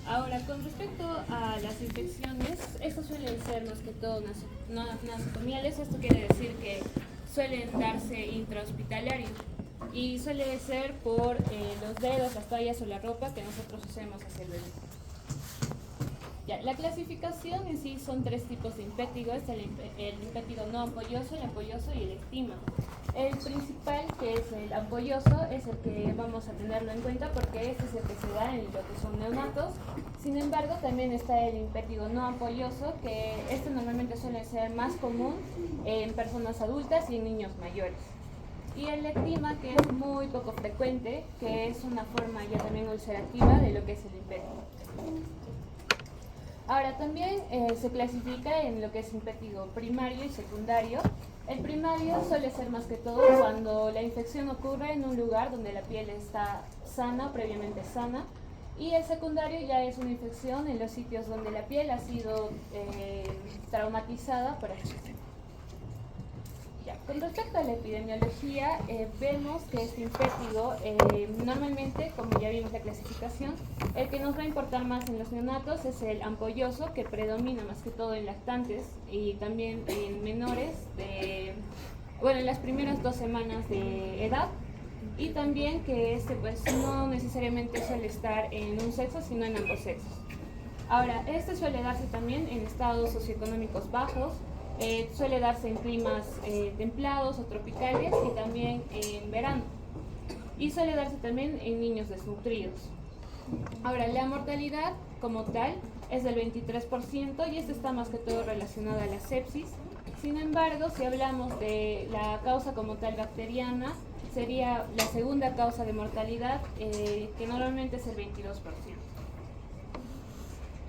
Ahora, con respecto a las infecciones, estas suelen ser más que todo nosocomiales. Esto quiere decir que suelen darse intrahospitalario y suele ser por los dedos, las toallas o la ropa que nosotros usemos hacia el bebé. Ya, la clasificación en sí son tres tipos de impétigo: es el impétigo no ampolloso, el ampolloso y el ectima. El principal, que es el ampolloso, es el que vamos a tenerlo en cuenta porque este es el que se da en lo que son neonatos. Sin embargo, también está el impétigo no ampolloso, que este normalmente suele ser más común en personas adultas y en niños mayores. Y el ectima, que es muy poco frecuente, que es una forma ya también ulcerativa de lo que es el impétigo. Ahora, también se clasifica en lo que es impétigo primario y secundario. El primario suele ser más que todo cuando la infección ocurre en un lugar donde la piel está sana, previamente sana, y el secundario ya es una infección en los sitios donde la piel ha sido traumatizada por el sistema. Con respecto a la epidemiología, vemos que este impétigo, normalmente, como ya vimos la clasificación, el que nos va a importar más en los neonatos es el ampolloso, que predomina más que todo en lactantes y también en menores, en las primeras 2 semanas de edad, y también que pues no necesariamente suele estar en un sexo, sino en ambos sexos. Ahora, este suele darse también en estados socioeconómicos bajos, suele darse en climas templados o tropicales y también en verano. Y suele darse también en niños desnutridos. Ahora, la mortalidad como tal es del 23% y esto está más que todo relacionado a la sepsis. Sin embargo, si hablamos de la causa como tal bacteriana, sería la segunda causa de mortalidad, que normalmente es el 22%.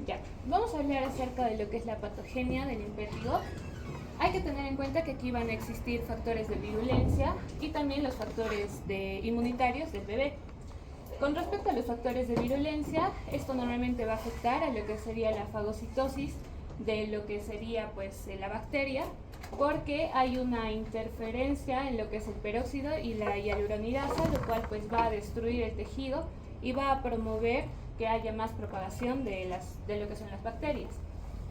Ya, vamos a hablar acerca de lo que es la patogenia del impétigo. Hay que tener en cuenta que aquí van a existir factores de virulencia y también los factores inmunitarios del bebé. Con respecto a los factores de virulencia, esto normalmente va a afectar a lo que sería la fagocitosis de lo que sería pues la bacteria, porque hay una interferencia en lo que es el peróxido y la hialuronidasa, lo cual pues va a destruir el tejido y va a promover que haya más propagación de lo que son las bacterias.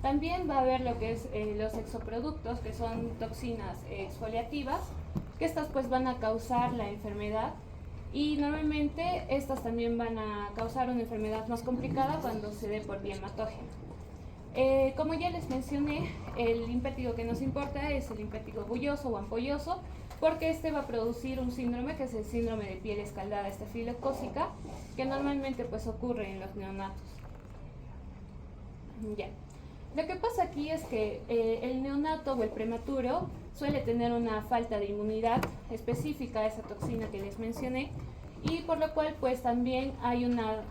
También va a haber lo que es los exoproductos, que son toxinas exfoliativas, que estas pues van a causar la enfermedad, y normalmente estas también van a causar una enfermedad más complicada cuando se dé por vía hematógena. Como ya les mencioné, el impétigo que nos importa es el impétigo bulloso o ampolloso, porque este va a producir un síndrome que es el síndrome de piel escaldada estafilocócica, que normalmente pues ocurre en los neonatos. Ya. Lo que pasa aquí es que el neonato o el prematuro suele tener una falta de inmunidad específica a esa toxina que les mencioné, y por lo cual pues también hay una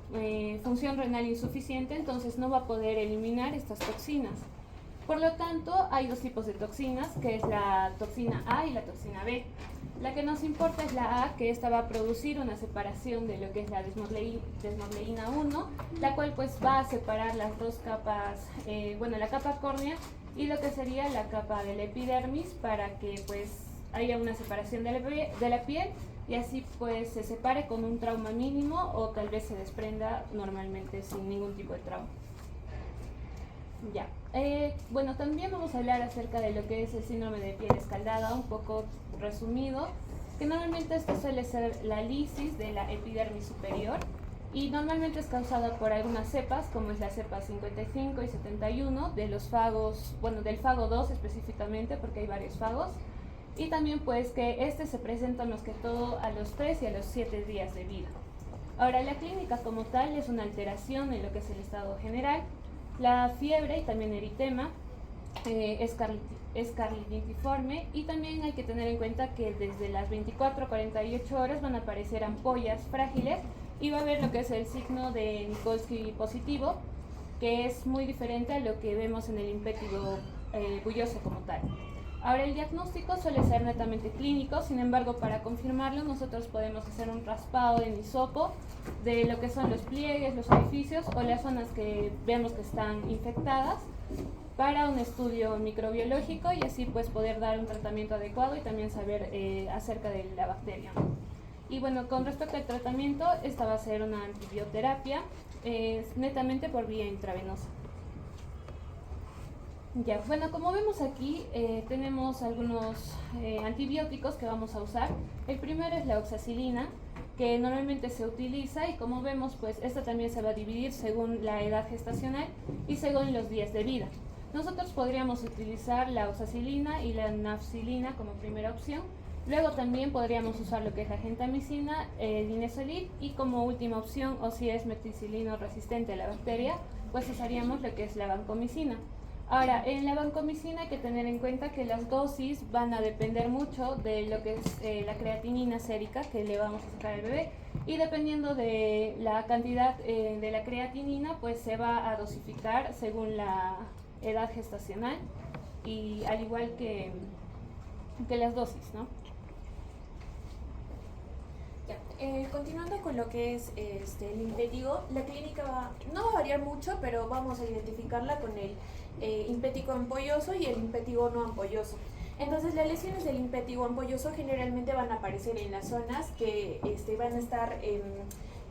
función renal insuficiente, entonces no va a poder eliminar estas toxinas. Por lo tanto, hay dos tipos de toxinas, que es la toxina A y la toxina B. La que nos importa es la A, que esta va a producir una separación de lo que es la desmogleína 1, la cual pues va a separar las dos capas, la capa córnea y lo que sería la capa de la epidermis, para que pues haya una separación de la piel y así pues se separe con un trauma mínimo o tal vez se desprenda normalmente sin ningún tipo de trauma. Ya. También vamos a hablar acerca de lo que es el síndrome de piel escaldada, un poco resumido, que normalmente esto suele ser la lisis de la epidermis superior y normalmente es causada por algunas cepas, como es la cepa 55 y 71 de los fagos, del fago 2 específicamente, porque hay varios fagos, y también pues que este se presenta más que todo a los 3 y a los 7 días de vida. Ahora, la clínica como tal es una alteración en lo que es el estado general. La fiebre y también eritema, escarlitiforme, y también hay que tener en cuenta que desde las 24 a 48 horas van a aparecer ampollas frágiles y va a haber lo que es el signo de Nikolsky positivo, que es muy diferente a lo que vemos en el impétigo bulloso como tal. Ahora, el diagnóstico suele ser netamente clínico, sin embargo, para confirmarlo nosotros podemos hacer un raspado en hisopo de lo que son los pliegues, los orificios o las zonas que vemos que están infectadas, para un estudio microbiológico y así pues poder dar un tratamiento adecuado y también saber acerca de la bacteria. Y con respecto al tratamiento, esta va a ser una antibioterapia netamente por vía intravenosa. Ya, bueno, como vemos aquí, tenemos algunos antibióticos que vamos a usar. El primero es la oxacilina, que normalmente se utiliza, y como vemos, pues esta también se va a dividir según la edad gestacional y según los días de vida. Nosotros podríamos utilizar la oxacilina y la nafcilina como primera opción. Luego también podríamos usar lo que es la gentamicina, el linezolid, y como última opción, o si es meticilino resistente a la bacteria, pues usaríamos lo que es la vancomicina. Ahora, en la vancomicina hay que tener en cuenta que las dosis van a depender mucho de lo que es la creatinina sérica que le vamos a sacar al bebé, y dependiendo de la cantidad de la creatinina, pues se va a dosificar según la edad gestacional, y al igual que las dosis, ¿no? Ya, continuando con lo que es el impétigo, la clínica no va a variar mucho, pero vamos a identificarla con el impétigo ampolloso y el impétigo no ampolloso. Entonces, las lesiones del impétigo ampolloso generalmente van a aparecer en las zonas que van a estar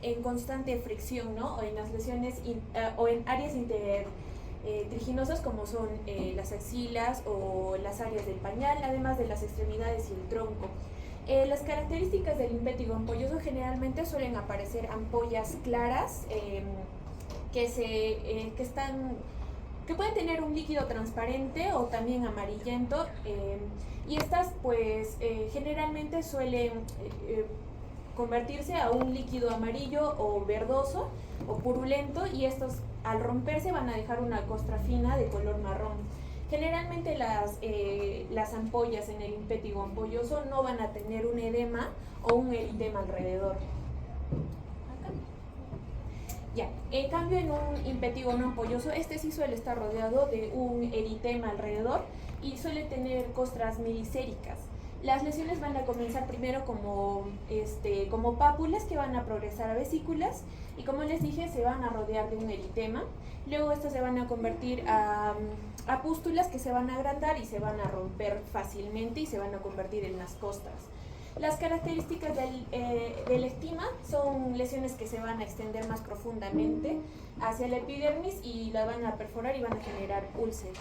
en constante fricción, ¿no? O en las lesiones o en áreas triginosas, como son las axilas o las áreas del pañal, además de las extremidades y el tronco. Las características del impétigo ampolloso generalmente suelen aparecer ampollas claras que pueden tener un líquido transparente o también amarillento, y estas pues generalmente suelen convertirse a un líquido amarillo o verdoso o purulento, y estos al romperse van a dejar una costra fina de color marrón. Generalmente las ampollas en el impétigo ampolloso no van a tener un edema o un eritema alrededor. Ya, en cambio en un impétigo no ampolloso, este sí suele estar rodeado de un eritema alrededor y suele tener costras melicéricas. Las lesiones van a comenzar primero como pápulas que van a progresar a vesículas, y como les dije, se van a rodear de un eritema. Luego estas se van a convertir a pústulas que se van a agrandar y se van a romper fácilmente y se van a convertir en las costras. Las características del estima son lesiones que se van a extender más profundamente hacia la epidermis y la van a perforar y van a generar úlceras.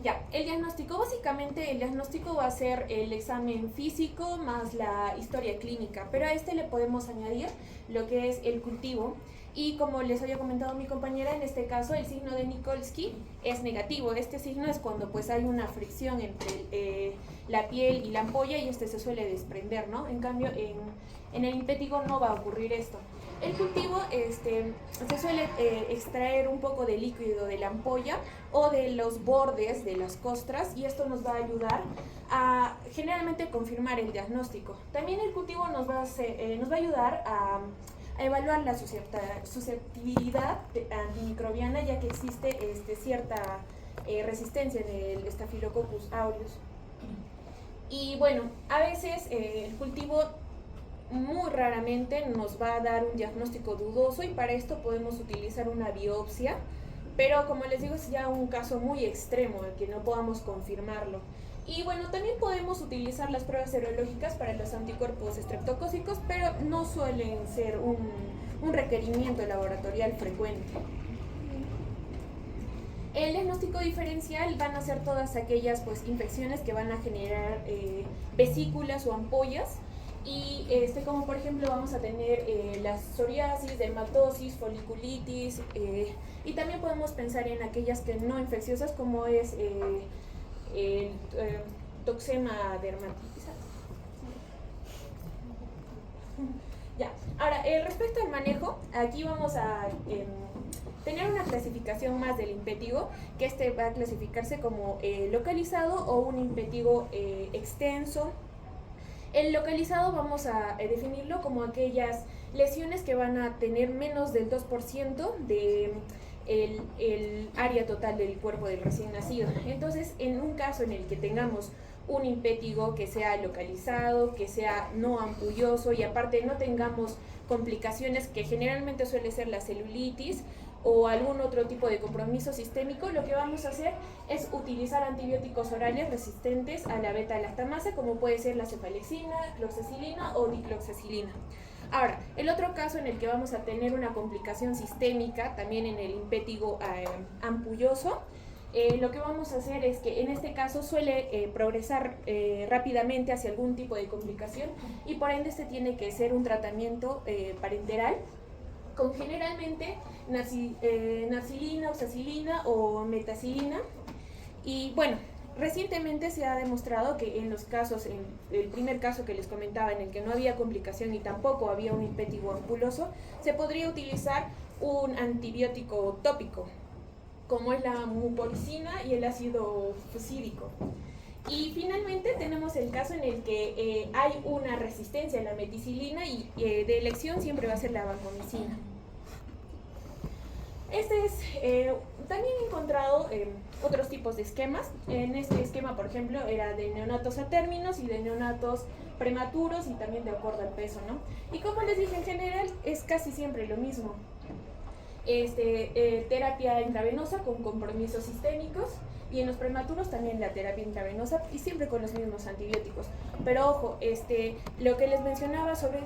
Ya, el diagnóstico, básicamente el diagnóstico va a ser el examen físico más la historia clínica, pero a este le podemos añadir lo que es el cultivo. Y como les había comentado mi compañera, en este caso el signo de Nikolsky es negativo. Este signo es cuando pues hay una fricción entre la piel y la ampolla, y se suele desprender, ¿no? En cambio, en el impétigo no va a ocurrir esto. El cultivo se suele extraer un poco de líquido de la ampolla o de los bordes de las costras, y esto nos va a ayudar a generalmente confirmar el diagnóstico. También el cultivo nos va a ayudar a evaluar la susceptibilidad antimicrobiana, ya que existe cierta resistencia en el Staphylococcus aureus. Y bueno, a veces el cultivo muy raramente nos va a dar un diagnóstico dudoso, y para esto podemos utilizar una biopsia, pero como les digo, es ya un caso muy extremo en que no podamos confirmarlo. Y bueno, también podemos utilizar las pruebas serológicas para los anticuerpos estreptocócicos, pero no suelen ser un requerimiento laboratorial frecuente. El diagnóstico diferencial van a ser todas aquellas infecciones que van a generar vesículas o ampollas, y como por ejemplo vamos a tener la psoriasis, dermatosis, foliculitis, y también podemos pensar en aquellas que no infecciosas, como es el toxema dermatitis. Ya, ahora respecto al manejo, aquí vamos a tener una clasificación más del impétigo, que va a clasificarse como localizado o un impétigo extenso. El localizado vamos a definirlo como aquellas lesiones que van a tener menos del 2% de el área total del cuerpo del recién nacido. Entonces, en un caso en el que tengamos un impétigo que sea localizado, que sea no ampulloso, y aparte no tengamos complicaciones que generalmente suele ser la celulitis o algún otro tipo de compromiso sistémico, lo que vamos a hacer es utilizar antibióticos orales resistentes a la beta-lactamasa, como puede ser la cefalexina, cloxacilina o dicloxacilina. Ahora, el otro caso en el que vamos a tener una complicación sistémica, también en el impétigo ampulloso, lo que vamos a hacer es que en este caso suele progresar rápidamente hacia algún tipo de complicación y por ende este tiene que ser un tratamiento parenteral con generalmente nafcilina, oxacilina o metacilina. Y bueno, recientemente se ha demostrado que en los casos, en el primer caso que les comentaba, en el que no había complicación y tampoco había un impétigo ampuloso, se podría utilizar un antibiótico tópico, como es la mupirocina y el ácido fucídico. Y finalmente tenemos el caso en el que hay una resistencia a la meticilina y de elección siempre va a ser la vancomicina. También he encontrado otros tipos de esquemas. En este esquema, por ejemplo, era de neonatos a términos y de neonatos prematuros y también de acuerdo al peso, ¿no? Y como les dije, en general es casi siempre lo mismo. Terapia intravenosa con compromisos sistémicos y en los prematuros también la terapia intravenosa y siempre con los mismos antibióticos. Pero ojo, lo que les mencionaba sobre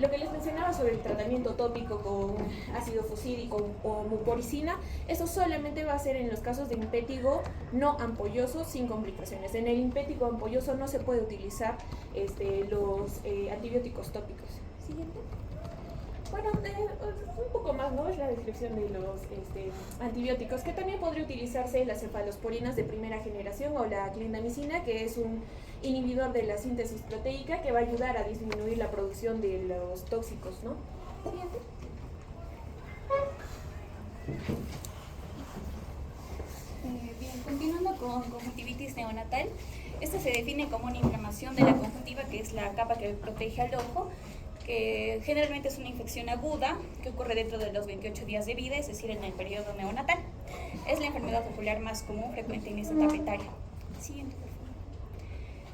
lo que les mencionaba sobre el tratamiento tópico con ácido fucídico o mupirocina, eso solamente va a ser en los casos de impétigo no ampolloso sin complicaciones. En el impétigo ampolloso no se puede utilizar los antibióticos tópicos. Siguiente. Bueno, un poco más, ¿no? Es la descripción de los antibióticos, que también podría utilizarse las cefalosporinas de primera generación o la clindamicina, que es un inhibidor de la síntesis proteica que va a ayudar a disminuir la producción de los tóxicos, ¿no? Siguiente. Bien, continuando con conjuntivitis neonatal, esta se define como una inflamación de la conjuntiva, que es la capa que protege al ojo, que generalmente es una infección aguda que ocurre dentro de los 28 días de vida, es decir, en el periodo neonatal. Es la enfermedad popular más común, frecuente en esta etapa etaria. Siguiente, por favor.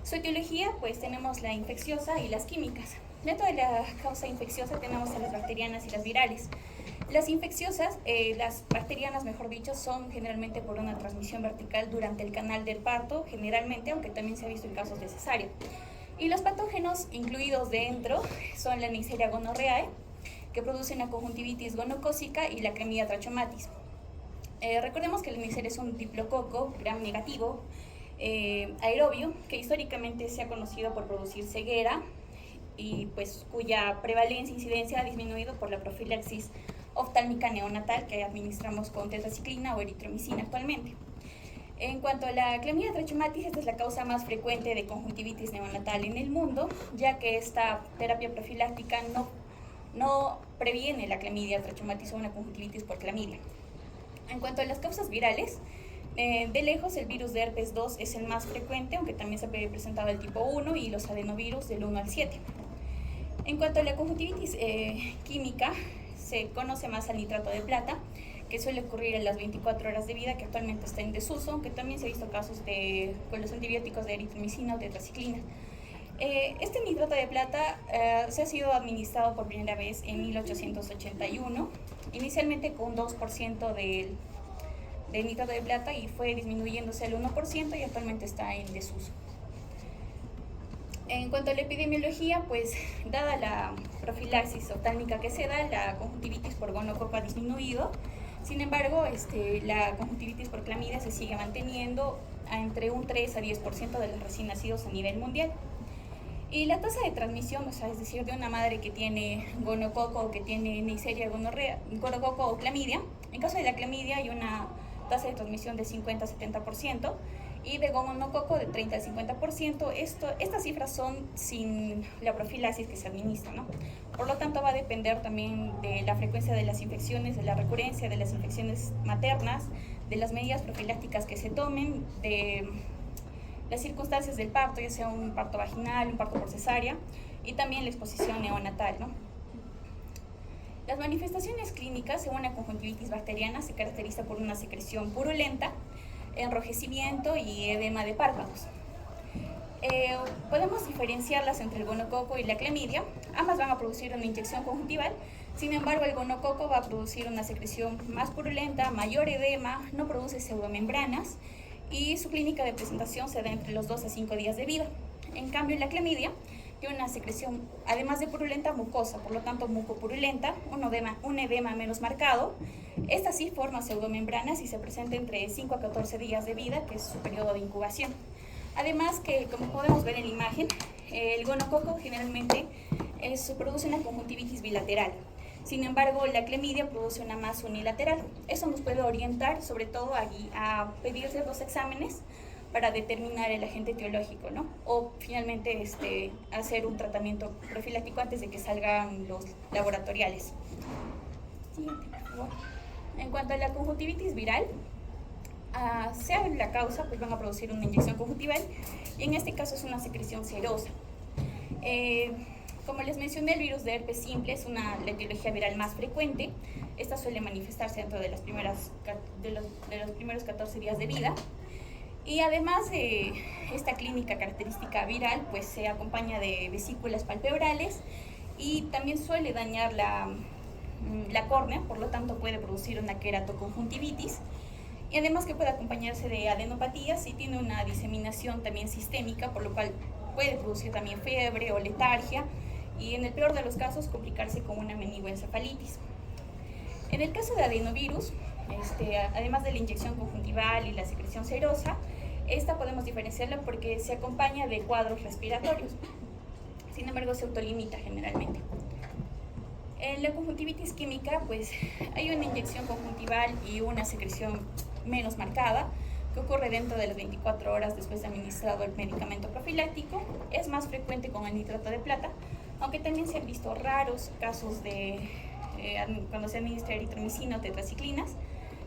Su etiología, pues tenemos la infecciosa y las químicas. Dentro de la causa infecciosa tenemos a las bacterianas y las virales. Las infecciosas, las bacterianas mejor dicho, son generalmente por una transmisión vertical durante el canal del parto, generalmente, aunque también se ha visto en casos de cesárea. Y los patógenos incluidos dentro son la Neisseria gonorrhoeae, que produce una conjuntivitis gonocócica, y la Chlamydia trachomatis. Recordemos que la Neisseria es un diplococo gram negativo aerobio, que históricamente se ha conocido por producir ceguera y pues cuya prevalencia e incidencia ha disminuido por la profilaxis oftálmica neonatal que administramos con tetraciclina o eritromicina actualmente. En cuanto a la Chlamydia trachomatis, esta es la causa más frecuente de conjuntivitis neonatal en el mundo, ya que esta terapia profiláctica no previene la Chlamydia trachomatis o una conjuntivitis por clamidia. En cuanto a las causas virales, de lejos el virus de herpes 2 es el más frecuente, aunque también se puede presentar el tipo 1 y los adenovirus del 1 al 7. En cuanto a la conjuntivitis química, se conoce más al nitrato de plata, que suele ocurrir en las 24 horas de vida, que actualmente está en desuso, aunque también se ha visto casos con los antibióticos de eritromicina o tetraciclina. Este nitrato de plata se ha sido administrado por primera vez en 1881, inicialmente con 2% del nitrato de plata, y fue disminuyéndose al 1% y actualmente está en desuso. En cuanto a la epidemiología, pues dada la profilaxis oftálmica que se da, la conjuntivitis por gonococo ha disminuido. Sin embargo, la conjuntivitis por clamidia se sigue manteniendo entre un 3 a 10% de los recién nacidos a nivel mundial. Y la tasa de transmisión, o sea, es decir, de una madre que tiene gonococo o que tiene Neisseria gonococo o clamidia, en caso de la clamidia hay una tasa de transmisión de 50 a 70%, y de gonococo de 30 al 50%. Estas cifras son sin la profilaxis que se administra, ¿no? Por lo tanto, va a depender también de la frecuencia de las infecciones, de la recurrencia de las infecciones maternas, de las medidas profilácticas que se tomen, de las circunstancias del parto, ya sea un parto vaginal, un parto por cesárea, y también la exposición neonatal, ¿no? Las manifestaciones clínicas, según la conjuntivitis bacteriana, se caracteriza por una secreción purulenta, enrojecimiento y edema de párpados. Podemos diferenciarlas entre el gonococo y la clamidia. Ambas van a producir una inyección conjuntival. Sin embargo, el gonococo va a producir una secreción más purulenta, mayor edema, no produce pseudomembranas, y su clínica de presentación se da entre los 2 a 5 días de vida. En cambio, la clamidia tiene una secreción, además de purulenta, mucosa, por lo tanto mucopurulenta, un edema menos marcado. Esta sí forma pseudomembranas y se presenta entre 5 a 14 días de vida, que es su periodo de incubación. Además que, como podemos ver en la imagen, el gonococo generalmente produce una conjuntivitis bilateral. Sin embargo, la clamidia produce una más unilateral. Eso nos puede orientar sobre todo a pedir ciertos exámenes para determinar el agente etiológico, ¿no? O finalmente hacer un tratamiento profiláctico antes de que salgan los laboratoriales. Siguiente, por favor. En cuanto a la conjuntivitis viral, sea la causa, pues van a producir una inyección conjuntival y en este caso es una secreción serosa. Como les mencioné, el virus de herpes simple es la etiología viral más frecuente. Esta suele manifestarse dentro de los primeros 14 días de vida. Y además de esta clínica característica viral, pues se acompaña de vesículas palpebrales y también suele dañar la córnea, por lo tanto puede producir una queratoconjuntivitis. Y además que puede acompañarse de adenopatías y tiene una diseminación también sistémica, por lo cual puede producir también fiebre o letargia y en el peor de los casos complicarse con una meningoencefalitis. En el caso de adenovirus, además de la inyección conjuntival y la secreción serosa, esta podemos diferenciarla porque se acompaña de cuadros respiratorios. Sin embargo, se autolimita generalmente. En la conjuntivitis química, pues hay una inyección conjuntival y una secreción menos marcada que ocurre dentro de las 24 horas después de administrado el medicamento profiláctico. Es más frecuente con el nitrato de plata, aunque también se han visto raros casos de cuando se administra eritromicina o tetraciclinas.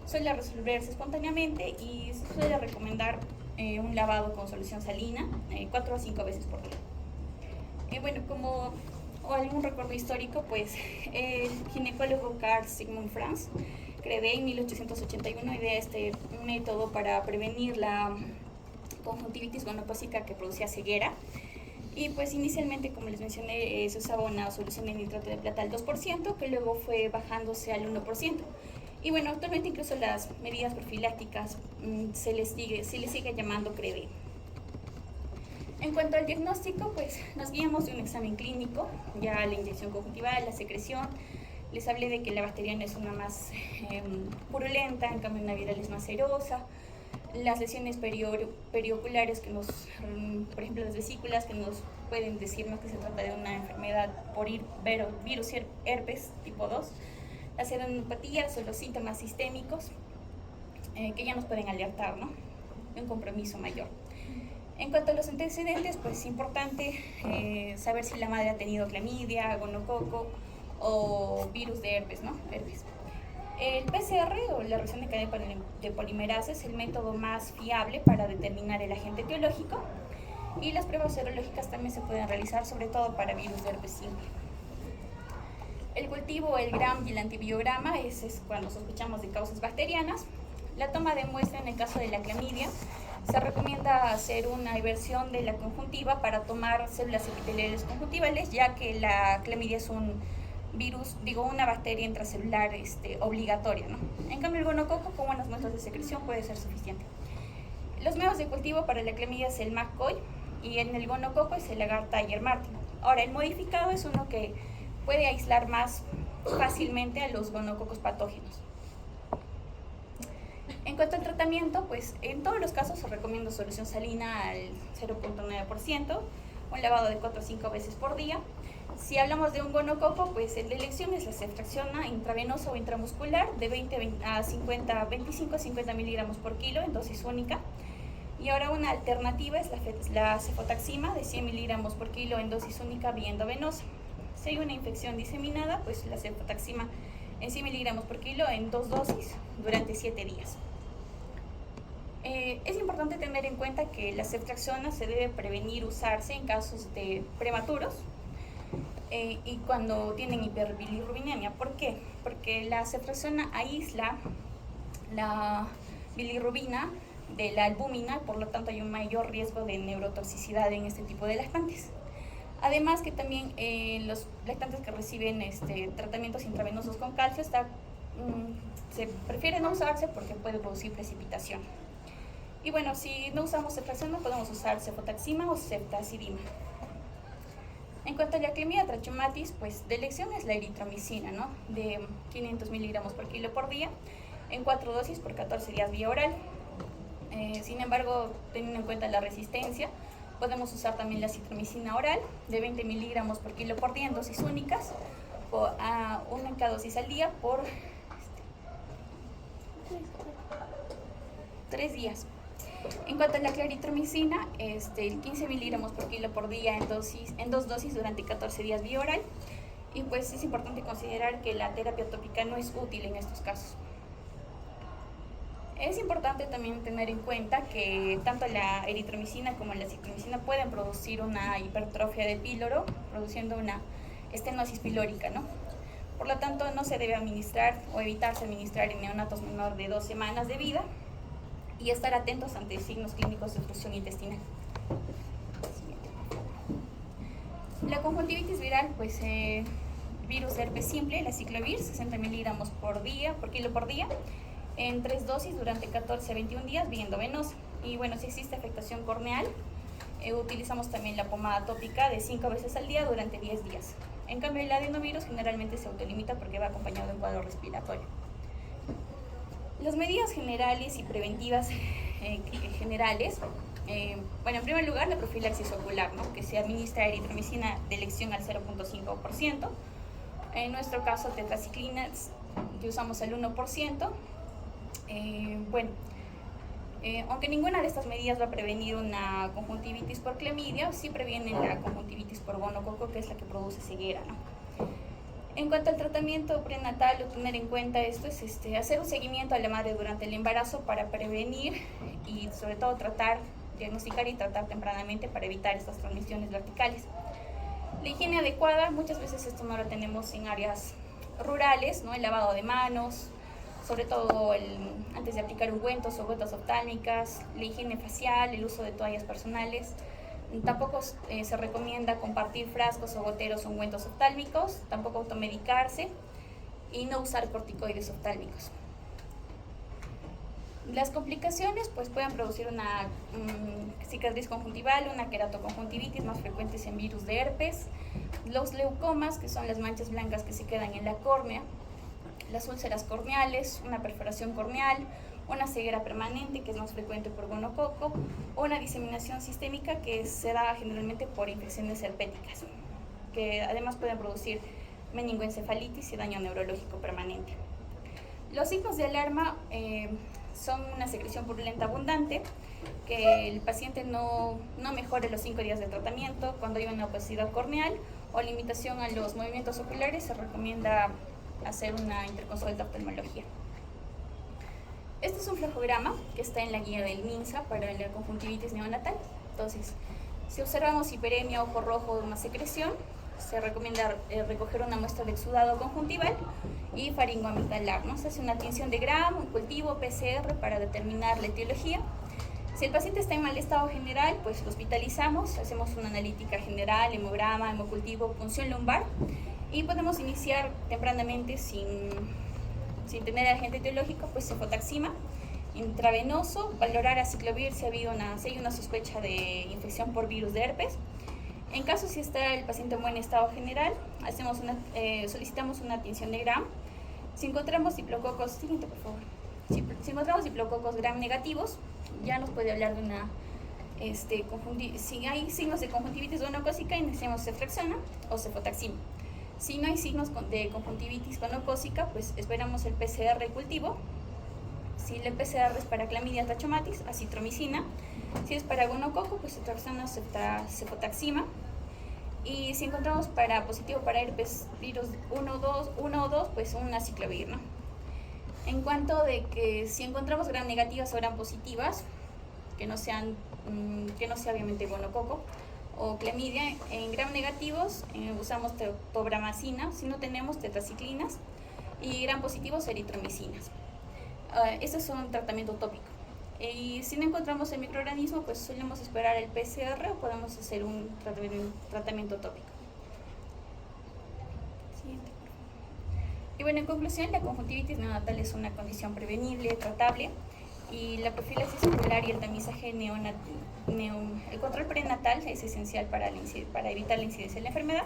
Suele resolverse espontáneamente y se suele recomendar un lavado con solución salina 4 a 5 veces por día. Bueno, como algún recuerdo histórico, pues el ginecólogo Carl Sigmund Franz creó en 1881 idea este método para prevenir la conjuntivitis gonocócica que producía ceguera. Y pues inicialmente, como les mencioné, se usaba una solución de nitrato de plata al 2%, que luego fue bajándose al 1%. Y bueno, actualmente incluso las medidas profilácticas se les sigue llamando CREDE. En cuanto al diagnóstico, pues nos guiamos de un examen clínico, ya la inyección conjuntival, la secreción. Les hablé de que la bacteriana es una más purulenta, en cambio una viral es más serosa. Las lesiones perioculares que por ejemplo las vesículas, que nos pueden decirnos que se trata de una enfermedad por virus herpes tipo 2. Las adenopatías o los síntomas sistémicos que ya nos pueden alertar, ¿no?, de un compromiso mayor. En cuanto a los antecedentes, pues es importante saber si la madre ha tenido clamidia, gonococo o virus de herpes, ¿no? Herpes. El PCR o la reacción de cadena de polimerasa es el método más fiable para determinar el agente etiológico y las pruebas serológicas también se pueden realizar, sobre todo para virus de herpes simple. El cultivo, el GRAM y el antibiograma es cuando sospechamos de causas bacterianas. La toma de muestra en el caso de la clamidia, se recomienda hacer una inversión de la conjuntiva para tomar células epiteliales conjuntivales, ya que la clamidia es un virus, una bacteria intracelular obligatoria, ¿no? En cambio, el gonococo con buenas muestras de secreción puede ser suficiente. Los métodos de cultivo para la clamidia es el McCoy y en el gonococo es el agar Tiger Martin. Ahora, el modificado es uno que puede aislar más fácilmente a los gonococos patógenos. En cuanto al tratamiento, pues en todos los casos os recomiendo solución salina al 0.9%, un lavado de 4 a 5 veces por día. Si hablamos de un gonococo, pues el de elección es la ceftriaxona intravenosa o intramuscular de 25 a 50 miligramos por kilo en dosis única. Y ahora una alternativa es la cefotaxima de 100 miligramos por kilo en dosis única vía endovenosa. Si hay una infección diseminada, pues la cefotaxima en 100 miligramos por kilo en 2 dosis durante 7 días. Es importante tener en cuenta que la ceftriaxona se debe prevenir usarse en casos de prematuros y cuando tienen hiperbilirrubinemia. ¿Por qué? Porque la ceftriaxona aísla la bilirrubina de la albúmina, por lo tanto hay un mayor riesgo de neurotoxicidad en este tipo de lactantes. Además que también los lactantes que reciben tratamientos intravenosos con calcio se prefiere no usarse porque puede producir precipitación. Y bueno, si no usamos ceftriaxona podemos usar cefotaxima o ceftazidima. En cuanto a la clamidia trachomatis, pues de elección es la eritromicina, ¿no? De 500 miligramos por kilo por día, en 4 dosis por 14 días vía oral. Sin embargo, teniendo en cuenta la resistencia, podemos usar también la citromicina oral de 20 miligramos por kilo por día en dosis únicas, a una única dosis al día por 3 días. En cuanto a la claritromicina, 15 miligramos por kilo por día en 2 dosis durante 14 días vía oral. Y pues es importante considerar que la terapia tópica no es útil en estos casos. Es importante también tener en cuenta que tanto la eritromicina como la citromicina pueden producir una hipertrofia de píloro, produciendo una estenosis pilórica, ¿no? Por lo tanto, no se debe administrar o evitarse administrar en neonatos menor de 2 semanas de vida y estar atentos ante signos clínicos de obstrucción intestinal. La conjuntivitis viral, pues virus de herpes simple, la ciclovir, 60 miligramos por kilo por día, en 3 dosis durante 14 a 21 días, vía endovenosa. Y bueno, si existe afectación corneal, utilizamos también la pomada tópica de 5 veces al día durante 10 días. En cambio, el adenovirus generalmente se autolimita porque va acompañado de un cuadro respiratorio. Las medidas generales y preventivas generales, bueno, en primer lugar, la profilaxis ocular, ¿no? Que se administra eritromicina de elección al 0.5%. En nuestro caso, tetraciclinas, que usamos al 1%. Aunque ninguna de estas medidas va a prevenir una conjuntivitis por clamidia, sí previenen la conjuntivitis por gonococo, que es la que produce ceguera, ¿no? En cuanto al tratamiento prenatal, o tener en cuenta esto es hacer un seguimiento a la madre durante el embarazo para prevenir y sobre todo diagnosticar y tratar tempranamente para evitar estas transmisiones verticales. La higiene adecuada, muchas veces esto no lo tenemos en áreas rurales, ¿no? El lavado de manos, sobre todo antes de aplicar ungüentos o gotas oftálmicas, la higiene facial, el uso de toallas personales. Tampoco se recomienda compartir frascos o goteros o ungüentos oftálmicos, tampoco automedicarse y no usar corticoides oftálmicos. Las complicaciones pues pueden producir una cicatriz conjuntival, una queratoconjuntivitis, más frecuentes en virus de herpes, los leucomas, que son las manchas blancas que se quedan en la córnea, las úlceras corneales, una perforación corneal, una ceguera permanente, que es más frecuente por gonococo, o una diseminación sistémica que se da generalmente por infecciones herpéticas, que además pueden producir meningoencefalitis y daño neurológico permanente. Los signos de alarma son una secreción purulenta abundante, que el paciente no mejore los 5 días de tratamiento. Cuando hay una opacidad corneal o limitación a los movimientos oculares, se recomienda hacer una interconsulta de oftalmología. Este es un flujograma que está en la guía del MINSA para la conjuntivitis neonatal. Entonces, si observamos hiperemia, ojo rojo, una secreción, se recomienda recoger una muestra de exudado conjuntival y faringoamigdalar, ¿no? Se hace una tinción de Gram, un cultivo, PCR para determinar la etiología. Si el paciente está en mal estado general, pues lo hospitalizamos, hacemos una analítica general, hemograma, hemocultivo, punción lumbar, y podemos iniciar tempranamente sin tener agente etiológico, pues cefotaxima intravenoso, valorar aciclovir si hay una sospecha de infección por virus de herpes. En caso si está el paciente en buen estado general, solicitamos una tinción de Gram. Si encontramos diplococos, siguiente por favor. Si encontramos diplococos Gram negativos, ya nos puede hablar de una si hay signos de conjuntivitis gonocócica, iniciamos ceftriaxona o cefotaxima. Si no hay signos de conjuntivitis gonocócica, pues esperamos el PCR cultivo. Si el PCR es para clamidia trachomatis, acitromicina. Si es para gonococo, pues ceftriaxona, cefotaxima. Y si encontramos positivo para herpes virus 1 o 2, pues una aciclovir, ¿no? En cuanto de que si encontramos gram negativas o gram positivas, que no sea obviamente gonococo o clamidia, en gram negativos usamos tobramacina, si no tenemos tetraciclinas, y gram positivos eritromicinas. Este es un tratamiento tópico. Y si no encontramos el microorganismo, pues solemos esperar el PCR o podemos hacer un tratamiento tópico. Siguiente. Y bueno, en conclusión, la conjuntivitis neonatal es una condición prevenible, tratable, Y la profilaxis ocular y el tamizaje el control prenatal es esencial para evitar la incidencia de la enfermedad.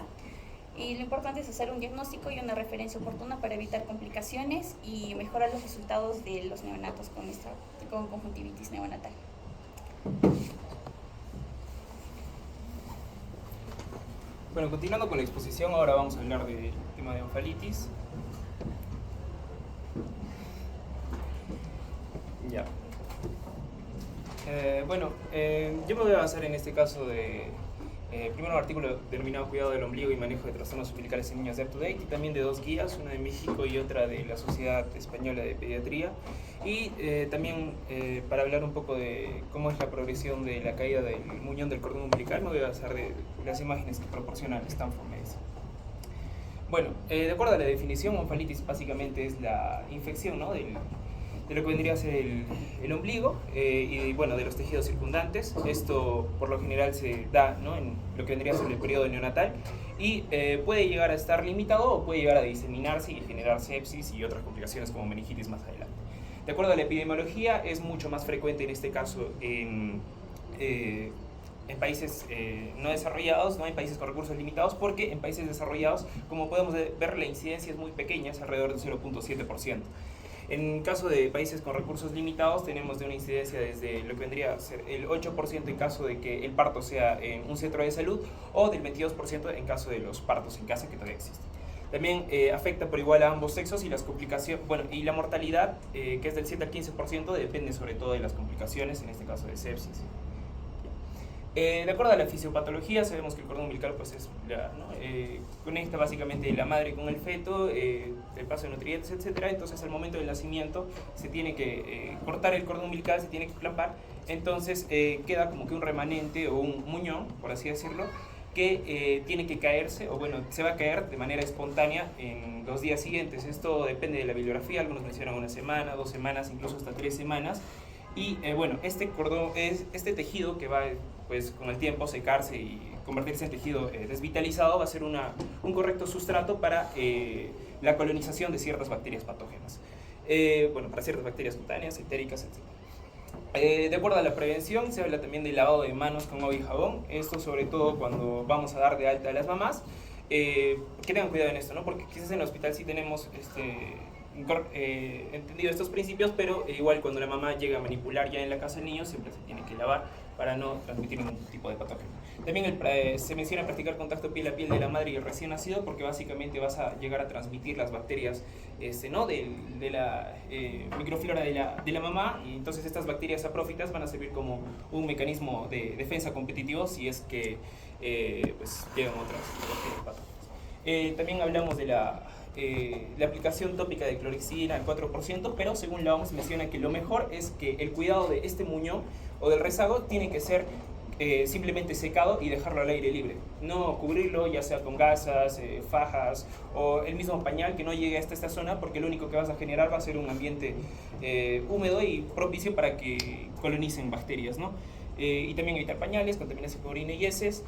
Y lo importante es hacer un diagnóstico y una referencia oportuna para evitar complicaciones y mejorar los resultados de los neonatos con conjuntivitis neonatal. Bueno, continuando con la exposición, ahora vamos a hablar del tema de oncolitis. Ya. Yo me voy a basar en este caso de primero un artículo denominado Cuidado del ombligo y manejo de trastornos umbilicales en niños de up-to-date, y también de dos guías, una de México y otra de la Sociedad Española de Pediatría, y también para hablar un poco de cómo es la progresión de la caída del muñón del cordón umbilical, me voy a basar de las imágenes que proporciona el Stanford Medicine. Bueno, de acuerdo a la definición, oncolitis básicamente es la infección, ¿no?, de lo que vendría a ser el ombligo y bueno, de los tejidos circundantes. Esto por lo general se da, ¿no?, en lo que vendría a ser el periodo neonatal, y puede llegar a estar limitado o puede llegar a diseminarse y generar sepsis y otras complicaciones como meningitis más adelante. De acuerdo a la epidemiología, es mucho más frecuente en este caso en países no desarrollados, no en países con recursos limitados, porque en países desarrollados, como podemos ver, la incidencia es muy pequeña, es alrededor del 0.7%. En caso de países con recursos limitados, tenemos de una incidencia desde lo que vendría a ser el 8% en caso de que el parto sea en un centro de salud, o del 22% en caso de los partos en casa, que todavía existen. También afecta por igual a ambos sexos, y las complicaciones, y la mortalidad, que es del 7 al 15%, depende sobre todo de las complicaciones, en este caso de sepsis. De acuerdo a la fisiopatología, sabemos que el cordón umbilical pues conecta básicamente la madre con el feto, el paso de nutrientes, etc. Entonces al momento del nacimiento se tiene que cortar el cordón umbilical, se tiene que clampar. Entonces queda como que un remanente o un muñón, por así decirlo, que tiene que caerse, o bueno, se va a caer de manera espontánea en los días siguientes. Esto depende de la bibliografía, algunos mencionan 1 semana, 2 semanas, incluso hasta 3 semanas. Y este cordón, este tejido que va pues con el tiempo secarse y convertirse en tejido desvitalizado, va a ser un correcto sustrato para la colonización de ciertas bacterias patógenas. Para ciertas bacterias cutáneas, entéricas, etc. De acuerdo a la prevención, se habla también del lavado de manos con agua y jabón. Esto sobre todo cuando vamos a dar de alta a las mamás. Que tengan cuidado en esto, ¿no? Porque quizás en el hospital sí tenemos entendido estos principios, pero igual cuando la mamá llega a manipular ya en la casa del niño, siempre se tiene que lavar para no transmitir ningún tipo de patógeno. También se menciona practicar contacto piel a piel de la madre y el recién nacido, porque básicamente vas a llegar a transmitir las bacterias de la microflora de la mamá, y entonces estas bacterias saprófitas van a servir como un mecanismo de defensa competitivo si es que llegan otras patógenos. También hablamos de la aplicación tópica de clorexidina al 4%, pero según la OMS menciona que lo mejor es que el cuidado de este muñón o del rezago tiene que ser simplemente secado y dejarlo al aire libre. No cubrirlo ya sea con gasas, fajas o el mismo pañal que no llegue hasta esta zona, porque lo único que vas a generar va a ser un ambiente húmedo y propicio para que colonicen bacterias, ¿no? Y también evitar pañales, contaminación con orina y heces,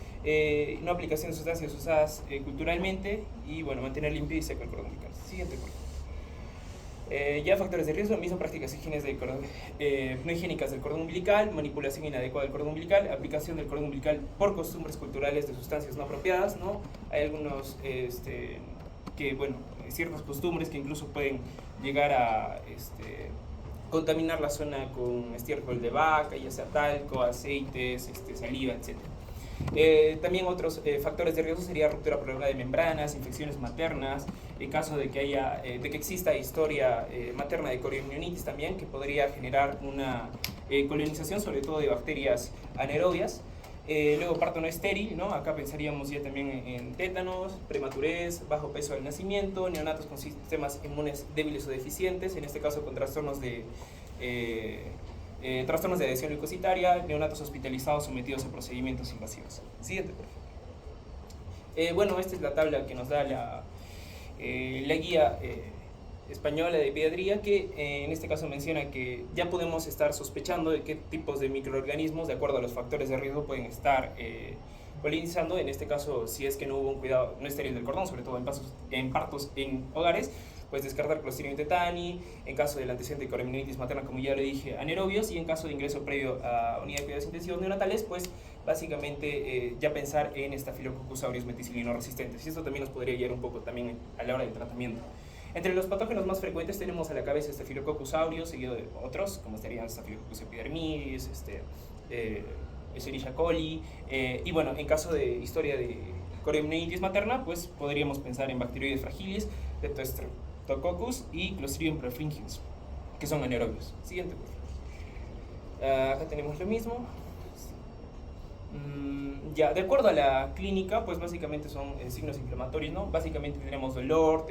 no aplicación de sustancias usadas culturalmente, y bueno, mantener limpio y seco el cordón umbilical. Siguiente, por favor. Ya factores de riesgo, mismo prácticas no higiénicas del cordón umbilical, manipulación inadecuada del cordón umbilical, aplicación del cordón umbilical por costumbres culturales de sustancias no apropiadas, ¿no? Hay algunos ciertas costumbres que incluso pueden llegar a contaminar la zona con estiércol de vaca, ya sea talco, aceites, saliva, etc. También otros factores de riesgo sería ruptura prolongada de membranas, infecciones maternas, en caso de que exista historia materna de coriomionitis también, que podría generar una colonización sobre todo de bacterias anaerobias. Luego parto no estéril, ¿no? Acá pensaríamos ya también en tétanos, prematurez, bajo peso al nacimiento, neonatos con sistemas inmunes débiles o deficientes, en este caso con trastornos de adhesión leucocitaria, neonatos hospitalizados sometidos a procedimientos invasivos. Siguiente, por favor. Esta es la tabla que nos da la guía española de pediatría, que en este caso menciona que ya podemos estar sospechando de qué tipos de microorganismos, de acuerdo a los factores de riesgo, pueden estar polinizando. En este caso, si es que no hubo un cuidado no estéril del cordón, sobre todo en partos en hogares, pues descartar Clostridium tetani, en caso del antecedente de corioamnionitis materna, como ya le dije, anaerobios, y en caso de ingreso previo a unidad de cuidados intensivos neonatales, pues básicamente ya pensar en Staphylococcus aureus meticilino resistentes, y esto también nos podría guiar un poco también a la hora del tratamiento. Entre los patógenos más frecuentes tenemos a la cabeza Staphylococcus aureus, seguido de otros, como estarían Staphylococcus epidermidis, Escherichia coli, y bueno, en caso de historia de corioamnionitis materna, pues podríamos pensar en Bacteroides fragilis, Streptococcus y Clostridium perfringens, que son anaerobios. Siguiente, por favor. Acá tenemos lo mismo. Ya, de acuerdo a la clínica, pues básicamente son signos inflamatorios, ¿no? Básicamente tenemos dolor,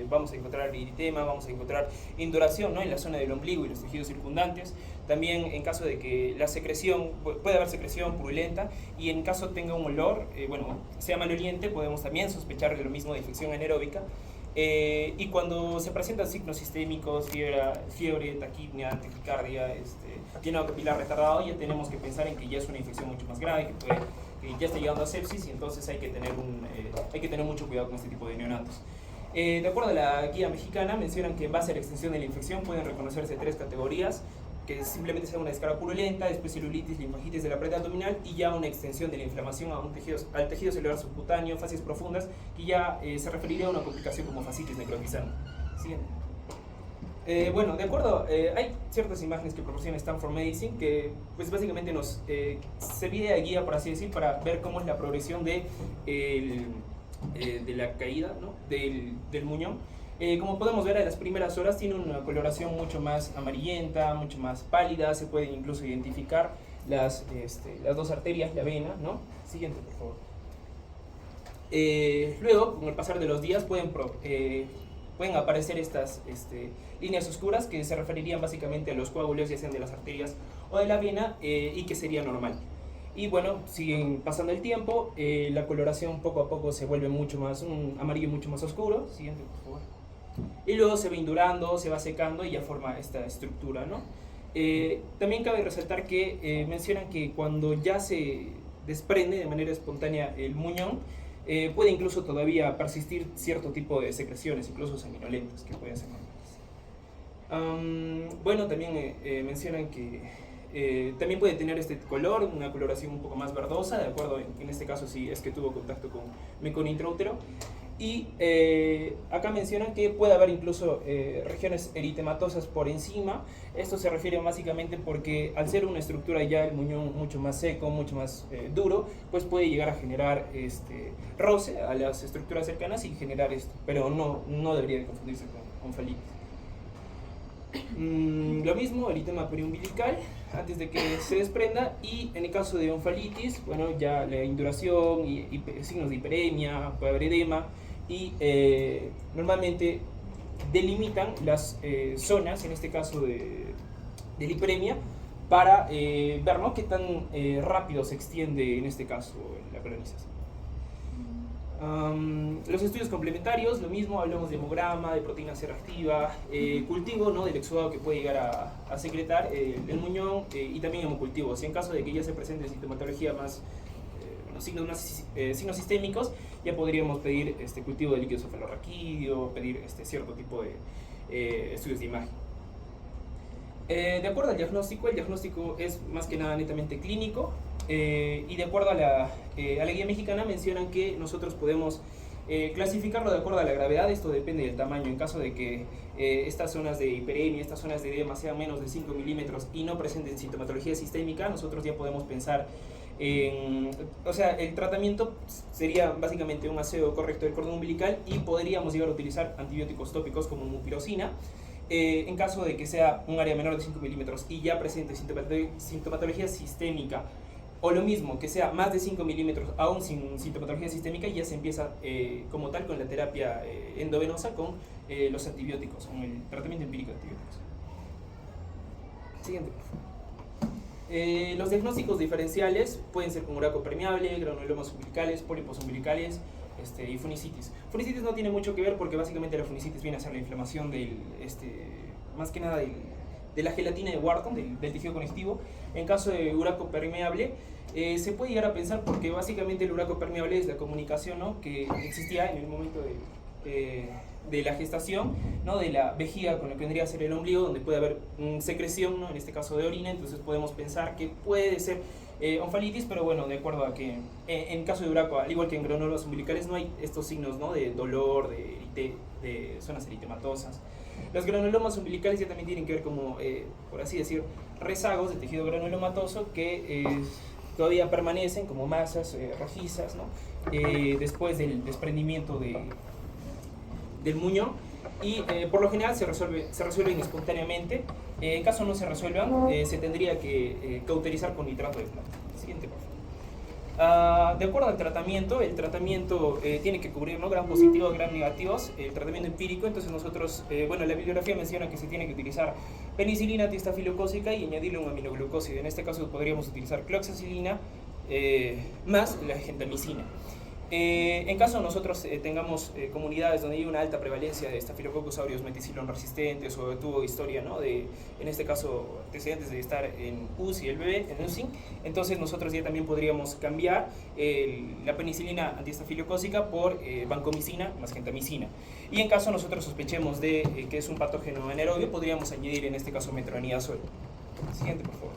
vamos a encontrar eritema, vamos a encontrar induración, ¿no? En la zona del ombligo y los tejidos circundantes. También en caso de que la secreción, puede haber secreción purulenta, y en caso tenga un olor, sea maloliente, podemos también sospechar de lo mismo de infección anaeróbica. Y cuando se presentan signos sistémicos, fiebre, taquipnea, taquicardia, llenado capilar retardado, ya tenemos que pensar en que ya es una infección mucho más grave, que ya está llegando a sepsis, y entonces hay que tener mucho cuidado con este tipo de neonatos. De acuerdo a la guía mexicana, mencionan que en base a la extensión de la infección pueden reconocerse 3 categorías, que simplemente sea una descarga purulenta, después celulitis, linfagitis de la pared abdominal, y ya una extensión de la inflamación al tejido celular subcutáneo, fases profundas, que ya se referiría a una complicación como fascitis necrotizante. Siguiente. Bueno, de acuerdo, hay ciertas imágenes que proporciona Stanford Medicine que pues básicamente nos serviría de guía, por así decir, para ver cómo es la progresión de la caída, ¿no? del muñón. Como podemos ver, a las primeras horas tiene una coloración mucho más amarillenta, mucho más pálida, se pueden incluso identificar las 2 arterias, la vena, ¿no? Siguiente, por favor. Luego, con el pasar de los días, pueden aparecer estas líneas oscuras que se referirían básicamente a los coágulos, ya sean de las arterias o de la vena, y que sería normal. Y bueno, siguen pasando el tiempo, la coloración poco a poco se vuelve un amarillo mucho más oscuro. Siguiente, por favor. Y luego se va indurando, se va secando y ya forma esta estructura, ¿no? También cabe resaltar que mencionan que cuando ya se desprende de manera espontánea el muñón, puede incluso todavía persistir cierto tipo de secreciones, incluso sanguinolentas, que pueden ser normales. Bueno, también mencionan que también puede tener este color, una coloración un poco más verdosa, de acuerdo en este caso si es que tuvo contacto con meconio intraútero. Y acá mencionan que puede haber incluso regiones eritematosas por encima. Esto se refiere básicamente porque al ser una estructura ya el muñón mucho más seco, mucho más duro, pues puede llegar a generar roce a las estructuras cercanas y generar esto, pero no debería de confundirse con falitis. Lo mismo, eritema periumbilical antes de que se desprenda, y en el caso de onfalitis, bueno, ya la induración y signos de hiperemia, puede haber edema, y normalmente delimitan las zonas, en este caso de la hiperemia, para ver, ¿no?, qué tan rápido se extiende en este caso la colonización. Los estudios complementarios, lo mismo, hablamos de hemograma, de proteína C reactiva, cultivo, ¿no?, del exudado que puede llegar a secretar el muñón, y también hemocultivo. Si en caso de que ya se presente sintomatología más, signos sistémicos, ya podríamos pedir cultivo de líquido cefalorraquídeo, pedir cierto tipo de estudios de imagen. De acuerdo al diagnóstico, el diagnóstico es más que nada netamente clínico, y de acuerdo a la guía mexicana mencionan que nosotros podemos clasificarlo de acuerdo a la gravedad. Esto depende del tamaño. En caso de que estas zonas de hiperemia, estas zonas de edema sean menos de 5 milímetros y no presenten sintomatología sistémica, nosotros ya podemos pensar el tratamiento sería básicamente un aseo correcto del cordón umbilical, y podríamos llegar a utilizar antibióticos tópicos como mupirocina. En caso de que sea un área menor de 5 milímetros y ya presente sintomatología sistémica, o lo mismo, que sea más de 5 milímetros aún sin sintomatología sistémica, ya se empieza como tal con la terapia endovenosa, con los antibióticos, con el tratamiento empírico de antibióticos. Siguiente, por favor. Los diagnósticos diferenciales pueden ser con uraco permeable, granulomas umbilicales, pólipos umbilicales y funicitis. Funicitis no tiene mucho que ver porque básicamente la funicitis viene a ser la inflamación más que nada de la gelatina de Wharton, del tejido conectivo. En caso de uraco permeable, se puede llegar a pensar porque básicamente el uraco permeable es la comunicación, ¿no?, que existía en el momento de la gestación, ¿no? De la vejiga con lo que vendría a ser el ombligo, donde puede haber secreción, ¿no? En este caso de orina, entonces podemos pensar que puede ser onfalitis, pero bueno, de acuerdo a que en caso de Uraco, al igual que en granulomas umbilicales, no hay estos signos, ¿no? De dolor, de zonas eritematosas. Los granulomas umbilicales ya también tienen que ver como, por así decir, rezagos de tejido granulomatoso que todavía permanecen como masas rojizas, ¿no? Después del desprendimiento del muñón, y por lo general se resuelven espontáneamente. En caso no se resuelvan, se tendría que cauterizar con nitrato de plata. Siguiente, por favor. De acuerdo al tratamiento, el tratamiento tiene que cubrir, ¿no? Gram positivos, gram negativos, el tratamiento empírico. Entonces nosotros, bueno, la bibliografía menciona que se tiene que utilizar penicilina antiestafilocócica y añadirle un aminoglucósido. En este caso podríamos utilizar cloxacilina más la gentamicina. En caso nosotros tengamos comunidades donde hay una alta prevalencia de Staphylococcus aureus meticilon resistentes o tuvo historia, ¿no? En este caso antecedentes de estar en UCI el bebé, en UCI, entonces nosotros ya también podríamos cambiar la penicilina antiestafilocócica por vancomicina más gentamicina. Y en caso nosotros sospechemos de que es un patógeno anaerobio, podríamos añadir en este caso metronidazol. Siguiente, por favor.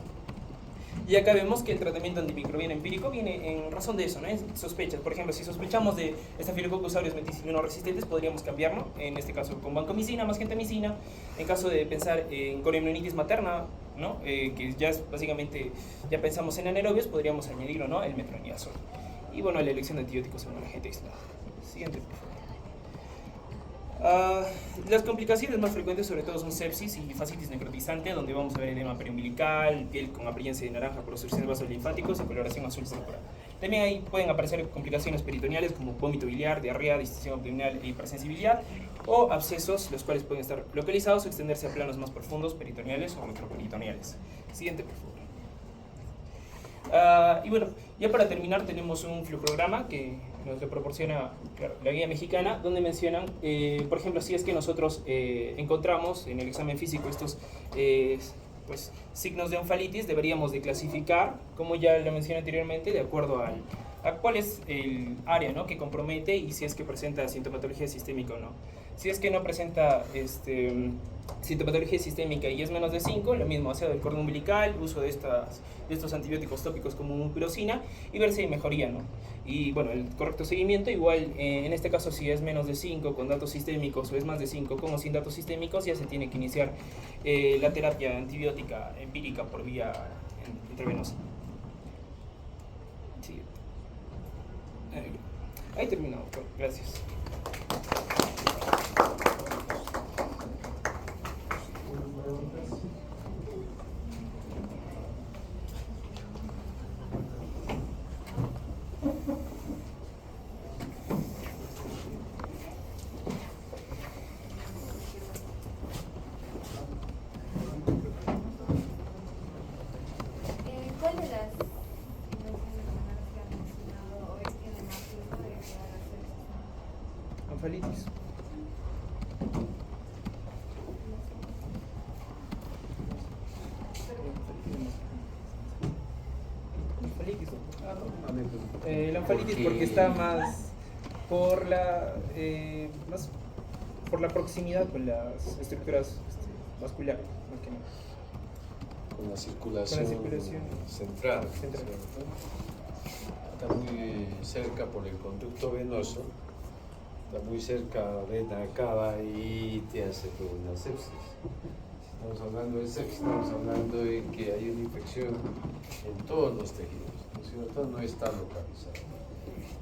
Y acá vemos que el tratamiento antimicrobiano empírico viene en razón de eso, ¿no? Sospechas. Por ejemplo, si sospechamos de Staphylococcus aureus meticilino resistentes, podríamos cambiarlo, en este caso con vancomicina más gentamicina. En caso de pensar en coriamnionitis materna, ¿no? Que ya es básicamente, ya pensamos en anaerobios, podríamos añadirlo, ¿no? El metronidazol. Y bueno, la elección de antibióticos según la gente aislada. Siguiente, por favor. Las complicaciones más frecuentes sobre todo son sepsis y fascitis necrotizante, donde vamos a ver edema periumbilical, piel con apariencia de naranja por obstrucción de vasos linfáticos y coloración azul púrpura. También ahí pueden aparecer complicaciones peritoneales como vómito biliar, diarrea, distensión abdominal e hipersensibilidad, o abscesos, los cuales pueden estar localizados o extenderse a planos más profundos, peritoneales o retroperitoneales. Siguiente, por favor. Y bueno, ya para terminar tenemos un flujograma que nos lo proporciona la guía mexicana, donde mencionan, por ejemplo, si es que nosotros encontramos en el examen físico estos pues, signos de onfalitis, deberíamos de clasificar, como ya lo mencioné anteriormente, de acuerdo a cuál es el área, ¿no? Que compromete y si es que presenta sintomatología sistémica o no. Si es que no presenta sintomatología sistémica y es menos de 5, lo mismo, aseo del cordón umbilical, uso de estos antibióticos tópicos como mupirocina y ver si hay mejoría, ¿no? Y bueno, el correcto seguimiento, igual en este caso si es menos de 5 con datos sistémicos o es más de 5 con o sin datos sistémicos, ya se tiene que iniciar la terapia antibiótica empírica por vía intravenosa. Sí. Ahí terminado, gracias. ¿Cuál de las investigaciones que han mencionado hoy tiene más riesgo de llegar a ser Onfalitis. La onfalitis porque está más por la proximidad con las estructuras vasculares, más que nada. Con la circulación, central. ¿Cierto? Está muy cerca por el conducto venoso, está muy cerca vena cava y te hace toda una sepsis. Estamos hablando de sepsis, estamos hablando de que hay una infección en todos los tejidos, ¿no es cierto? No está localizado.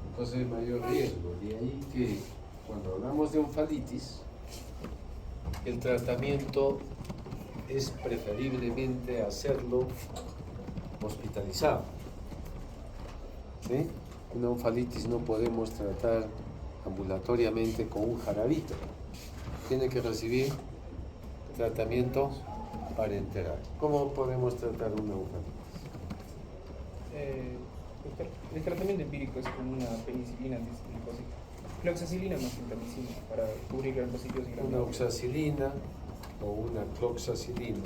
Entonces hay mayor riesgo. De ahí que cuando hablamos de onfalitis, el tratamiento es preferiblemente hacerlo hospitalizado. ¿Sí? Una onfalitis no podemos tratar ambulatoriamente con un jarabito. Tiene que recibir tratamiento parenteral. ¿Cómo podemos tratar una onfalitis? El tratamiento empírico es con una penicilina antihistamínica, cloxacilina más gentamicina para cubrir gran positivos y gran Una oxacilina o una cloxacilina,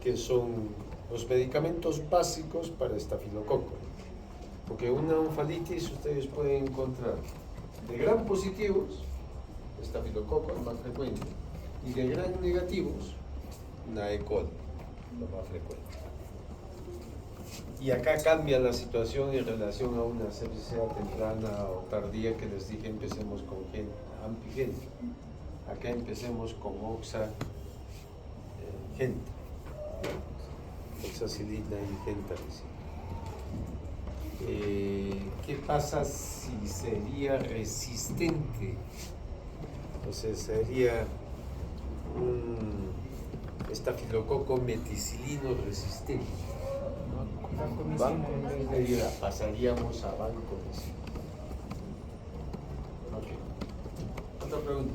que son los medicamentos básicos para estafilococo. Porque una onfalitis ustedes pueden encontrar de gram positivos, estafilococo, el más frecuente, y de gran negativos, una E. coli, lo más frecuente. Y acá cambia la situación en relación a una sepsis temprana o tardía que les dije, empecemos con ampigénica. Acá empecemos con oxagenta, oxacilina y gentalicina. ¿Qué pasa si sería resistente? O sea, sería un estafilococo meticilino resistente. Pasaríamos a vancomicina. Ok. Otra pregunta.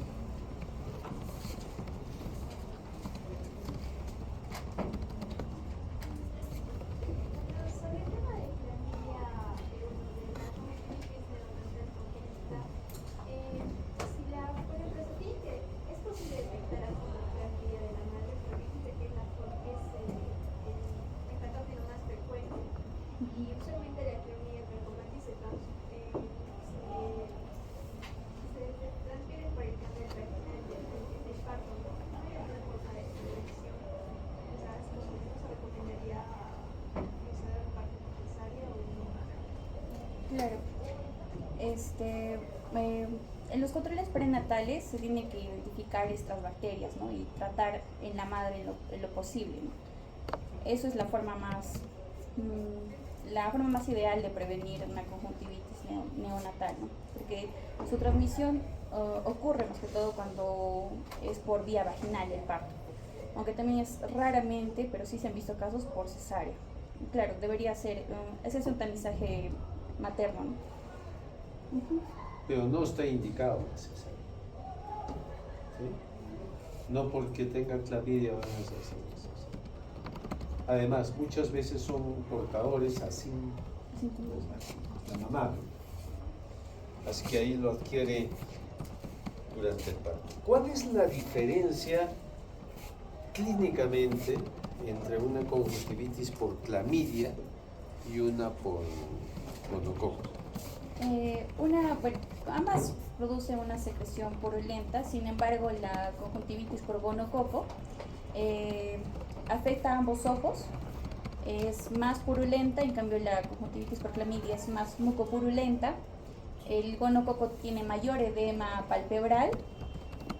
Sobre el tema de clamidia, de la conjuntivitis neonatal congénita, si la, por ejemplo, se tiene que, es posible detectar a la clamidia de la madre, pero dice que es el patógeno más frecuente, y usualmente la clamidia trachomatis se transfiere por el cambio de vaginal del parto, ¿no? No hay otra forma de prevención. O sea, no se recomendaría realizar parto necesaria o no. Claro. En los controles prenatales se tiene que identificar estas bacterias, ¿no? Y tratar en la madre en lo posible, ¿no? Eso es la forma más ideal de prevenir una conjuntivitis neonatal, ¿no? Porque su transmisión ocurre más que todo cuando es por vía vaginal el parto, aunque también es raramente, pero sí se han visto casos por cesárea. Claro, debería ser, ese es un tamizaje materno, ¿no? Pero no está indicado la cesárea. ¿Sí? No porque tengan clamidia van a hacer cesárea. Además, muchas veces son portadores así la mamá, ¿no? Así que ahí lo adquiere durante el parto. ¿Cuál es la diferencia clínicamente entre una conjuntivitis por clamidia y una por gonococo? Ambas producen una secreción purulenta, sin embargo la conjuntivitis por gonococo afecta a ambos ojos, es más purulenta, en cambio la conjuntivitis por clamidia es más mucopurulenta. El gonococo tiene mayor edema palpebral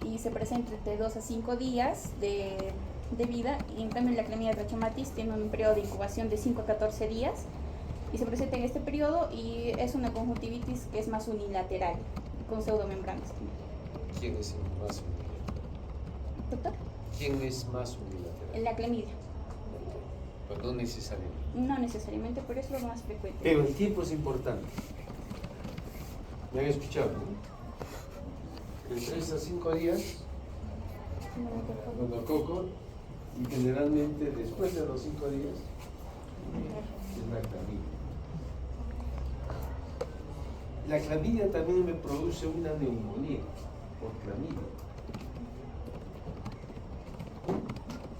y se presenta entre 2 a 5 días de vida, y en cambio la clamidia trachomatis tiene un periodo de incubación de 5 a 14 días y se presenta en este periodo, y es una conjuntivitis que es más unilateral, con pseudomembranas. ¿Quién es más unilateral? ¿Doctor? ¿Quién es más unilateral? La clamidia. Pues no necesariamente. No necesariamente, pero es lo más frecuente. Pero el tiempo es importante. ¿Me han escuchado? ¿No? De 3 a 5 días, gonococo, y generalmente después de los 5 días es la clamidia. La clamidia también me produce una neumonía por clamidia.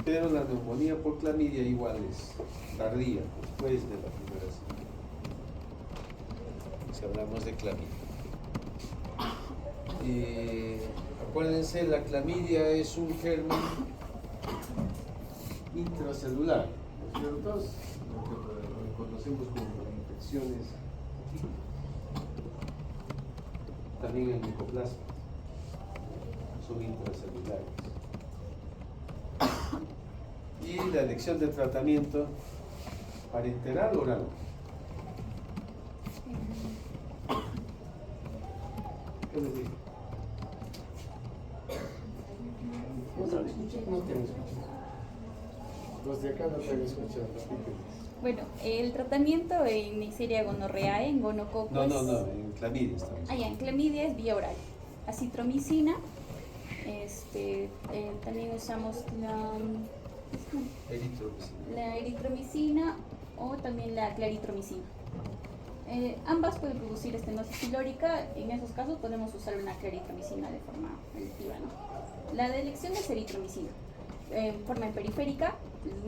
Pero la neumonía por clamidia igual es tardía, después de la primera semana. Si hablamos de clamidia. Acuérdense, la clamidia es un germen intracelular, ¿no es cierto? Lo que conocemos como infecciones, también el micoplasma, son intracelulares. Y la elección de tratamiento parenteral oral. ¿Qué les digo? No te han escuchado. Los de acá no te han escuchado. Bueno, el tratamiento en Neisseria gonorreae, en gonococo No, en clamidia estamos. en clamidia es vía oral. Acitromicina, también usamos la eritromicina o también la claritromicina. Ambas pueden producir estenosis pilórica. En esos casos podemos usar una claritromicina de forma electiva, ¿no? La de elección es eritromicina. En forma periférica,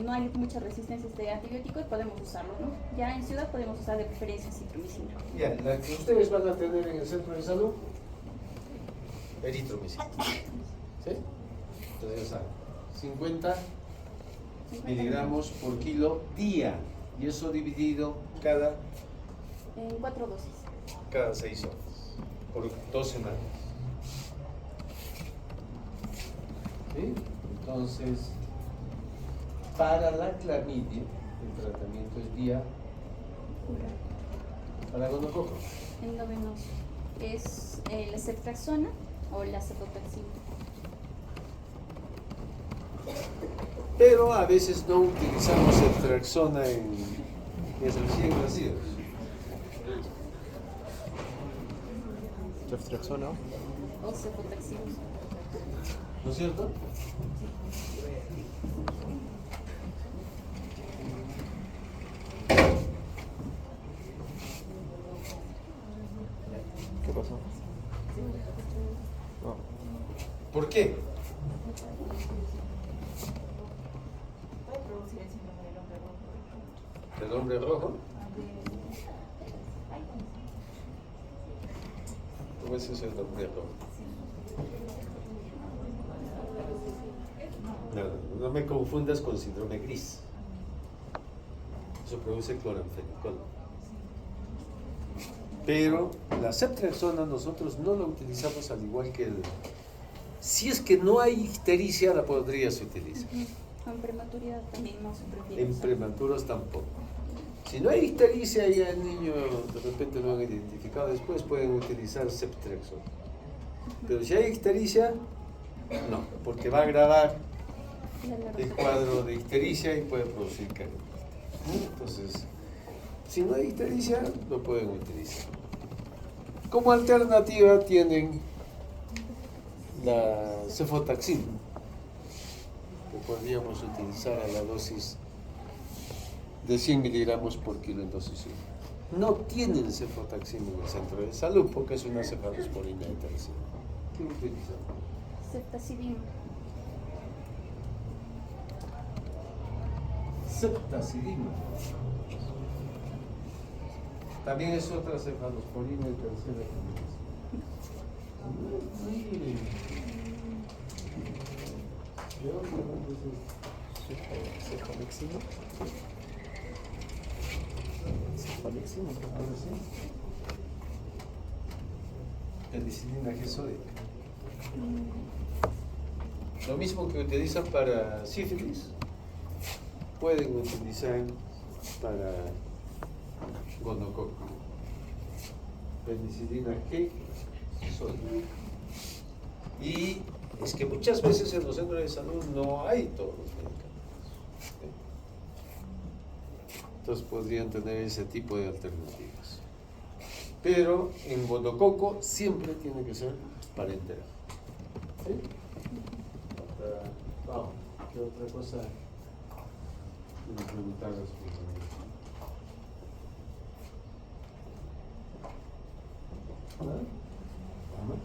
no hay mucha resistencia a este antibiótico y podemos usarlo, ¿no? Ya en ciudad podemos usar de preferencia acitromicina. Ya, la que ustedes van a tener en el centro de salud eritromicina. ¿Sí? Entonces ya saben, 50 miligramos por kilo día. Y eso dividido En 4 dosis. cada 6 horas, por 2 semanas. ¿Sí? Entonces, para la clamidia, el tratamiento es vía para gonococo. Endovenoso. Es la ceftriaxona o la cefotaxima. Pero a veces no utilizamos ceftriaxona en recién nacidos. Ceftriaxona. O cefotaxima. ¿No es cierto? ¿Qué pasó? No. ¿Por qué? Puede producir el síndrome del hombre rojo. ¿El hombre rojo? ¿Cómo es eso el hombre rojo? No me confundas con síndrome gris. Eso produce cloranfenicol. Pero la ceftriaxona nosotros no la utilizamos al igual que el... Si es que no hay ictericia, la podrías utilizar. En prematuridad también no se prefiere. En usar. prematuros tampoco. Si no hay ictericia y el niño de repente lo han identificado después, pueden utilizar ceftriaxona. Pero si hay ictericia, no, porque va a agravar el cuadro de ictericia y puede producir cáncer. Entonces, si no hay ictericia, lo pueden utilizar. Como alternativa tienen la cefotaxima, que podríamos utilizar a la dosis de 100 miligramos por kilo en dosis 1. No tienen cefotaxima en el centro de salud porque es una cefalosporina de tercera. ¿Qué utilizan? Ceftazidima. Ceftazidima. También es otra cefalosporina de tercera generación. Cefalexina. Cefalexina. Penicilina G sódica. Lo mismo que utilizan para sífilis, pueden utilizar para gonococo. Penicilina G sódica. Y es que muchas veces en los centros de salud no hay todos los medicamentos. Entonces podrían tener ese tipo de alternativas. Pero en gonococo siempre tiene que ser parenteral. ¿Sí? Vamos, ¿qué otra cosa me preguntabas? Vamos.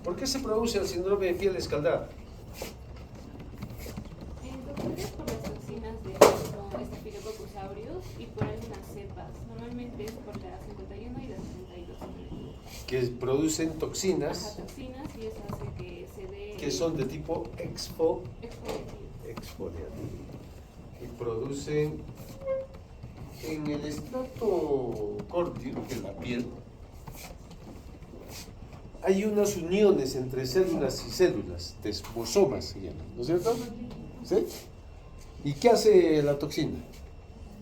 ¿Por qué se produce el síndrome de piel escaldada? Doctores, por las toxinas de Staphylococcus aureus y por algunas cepas. Normalmente es por la 51 y la 72. Que producen toxinas Ajá, toxinas, y eso hace que se dé... que son de tipo exfoliativo exfoliativo. y producen en el estrato córneo de la piel. Hay unas uniones entre células y células, desmosomas se llaman, ¿no es cierto? ¿Sí? ¿Y qué hace la toxina?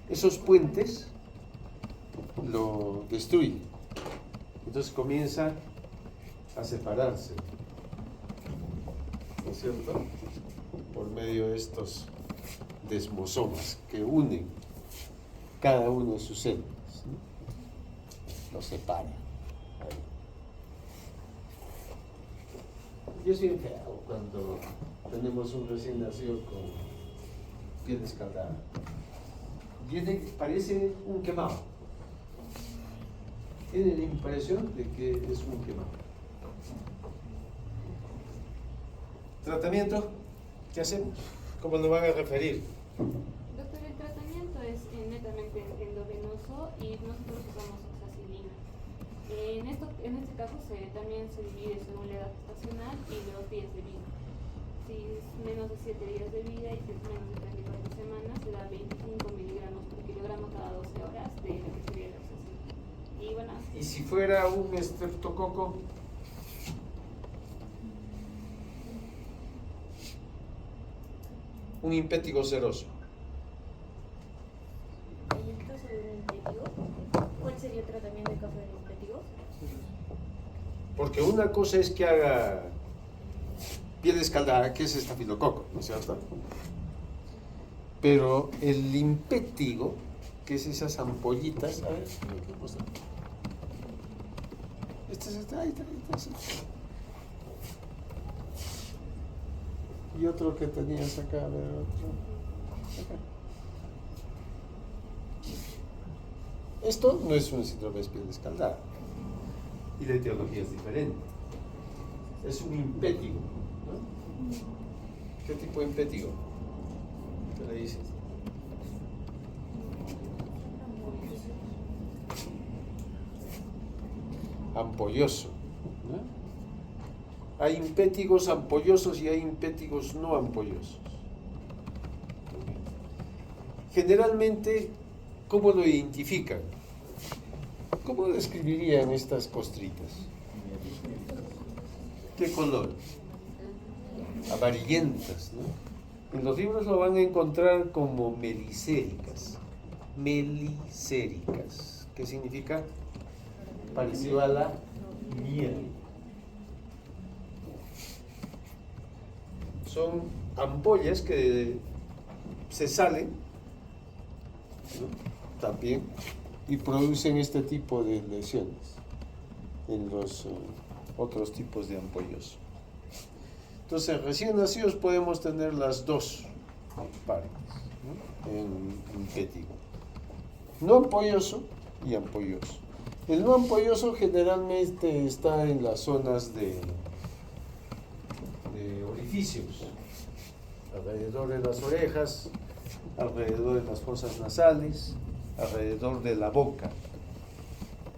Esos puentes lo destruye. Entonces comienza a separarse, ¿no es cierto? Por medio de estos desmosomas que unen cada uno de sus células, ¿no? Los separan. Y es bien feo cuando tenemos un recién nacido con piel escaldada. Parece un quemado. Tiene la impresión de que es un quemado. Tratamiento, ¿Qué hacemos? ¿Cómo lo van a referir? Doctor, el tratamiento es netamente endovenoso y nosotros usamos oxacilina. En este caso también se divide según la edad gestacional y los días de vida. Si es menos de 7 días de vida y si es menos de 34 semanas, se da 25 miligramos por kilogramo cada 12 horas de lo que sería la oxacilina. Y bueno, ¿Y si fuera un estreptococo? Un impétigo seroso. En el caso de un impétigo, ¿cuál sería el tratamiento en caso de un impétigo? Porque una cosa es que haga piel escaldada, que es estafilococo, ¿no es cierto? Pero el impétigo, que es esas ampollitas, a ver, ¿qué cosa? Ahí está. Y otro que tenías acá, a ver, otro. Acá. Esto no es un síndrome de piel escaldada. Y la etiología es diferente. Es un impétigo, ¿no? ¿Qué tipo de impétigo? ¿Qué le dices? Ampolloso, ¿no? Hay impétigos ampollosos y hay impétigos no ampollosos. Generalmente, ¿cómo lo identifican? ¿Cómo describirían estas costritas? ¿Qué color? Amarillentas, ¿no? En los libros lo van a encontrar como melicéricas. Melicéricas. ¿Qué significa? Parecido a la miel. Son ampollas que se salen, ¿no? También, y producen este tipo de lesiones en los otros tipos de ampolloso. Entonces, recién nacidos podemos tener las dos partes, ¿no? En impétigo. No ampolloso y ampolloso. El no ampolloso generalmente está en las zonas de orificios, alrededor de las orejas, alrededor de las fosas nasales, alrededor de la boca,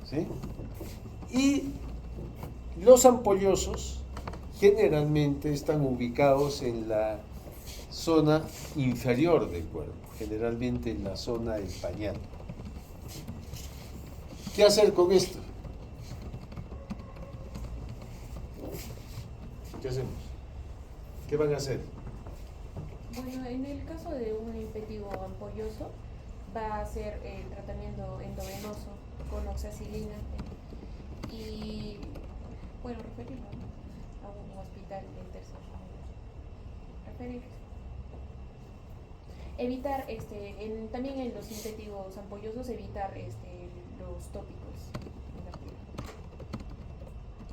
¿sí? Y los ampollosos generalmente están ubicados en la zona inferior del cuerpo, generalmente en la zona del pañal. ¿Qué hacer con esto? ¿Qué hacemos? ¿Qué van a hacer? Bueno, en el caso de un impétigo ampolloso, va a ser el tratamiento endovenoso con oxacilina y, bueno, referirlo, ¿no?, a un hospital de tercer nivel. Referir. Evitar, también en los impétigos ampollosos, evitar los tópicos en la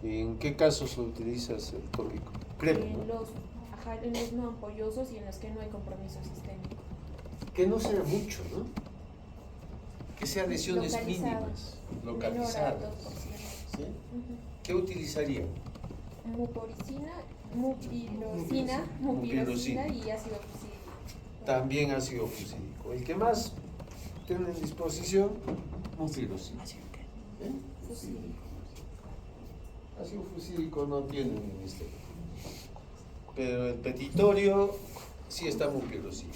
piel. ¿En qué casos lo utilizas el tópico? Crema, En ¿no? en los no ampollosos y en los que no hay compromiso sistémico. Que no sea mucho, ¿no? Que sean lesiones Localizado. mínimas, Menor localizadas. al 2%. ¿Sí? Ujú. ¿Qué utilizarían? mupirocina y ácido fusílico. También ácido fusílico. El que más tienen en disposición, mupirocina. ¿Eh? Ácido fusílico no tienen en este. Pero el petitorio sí está mupirocina.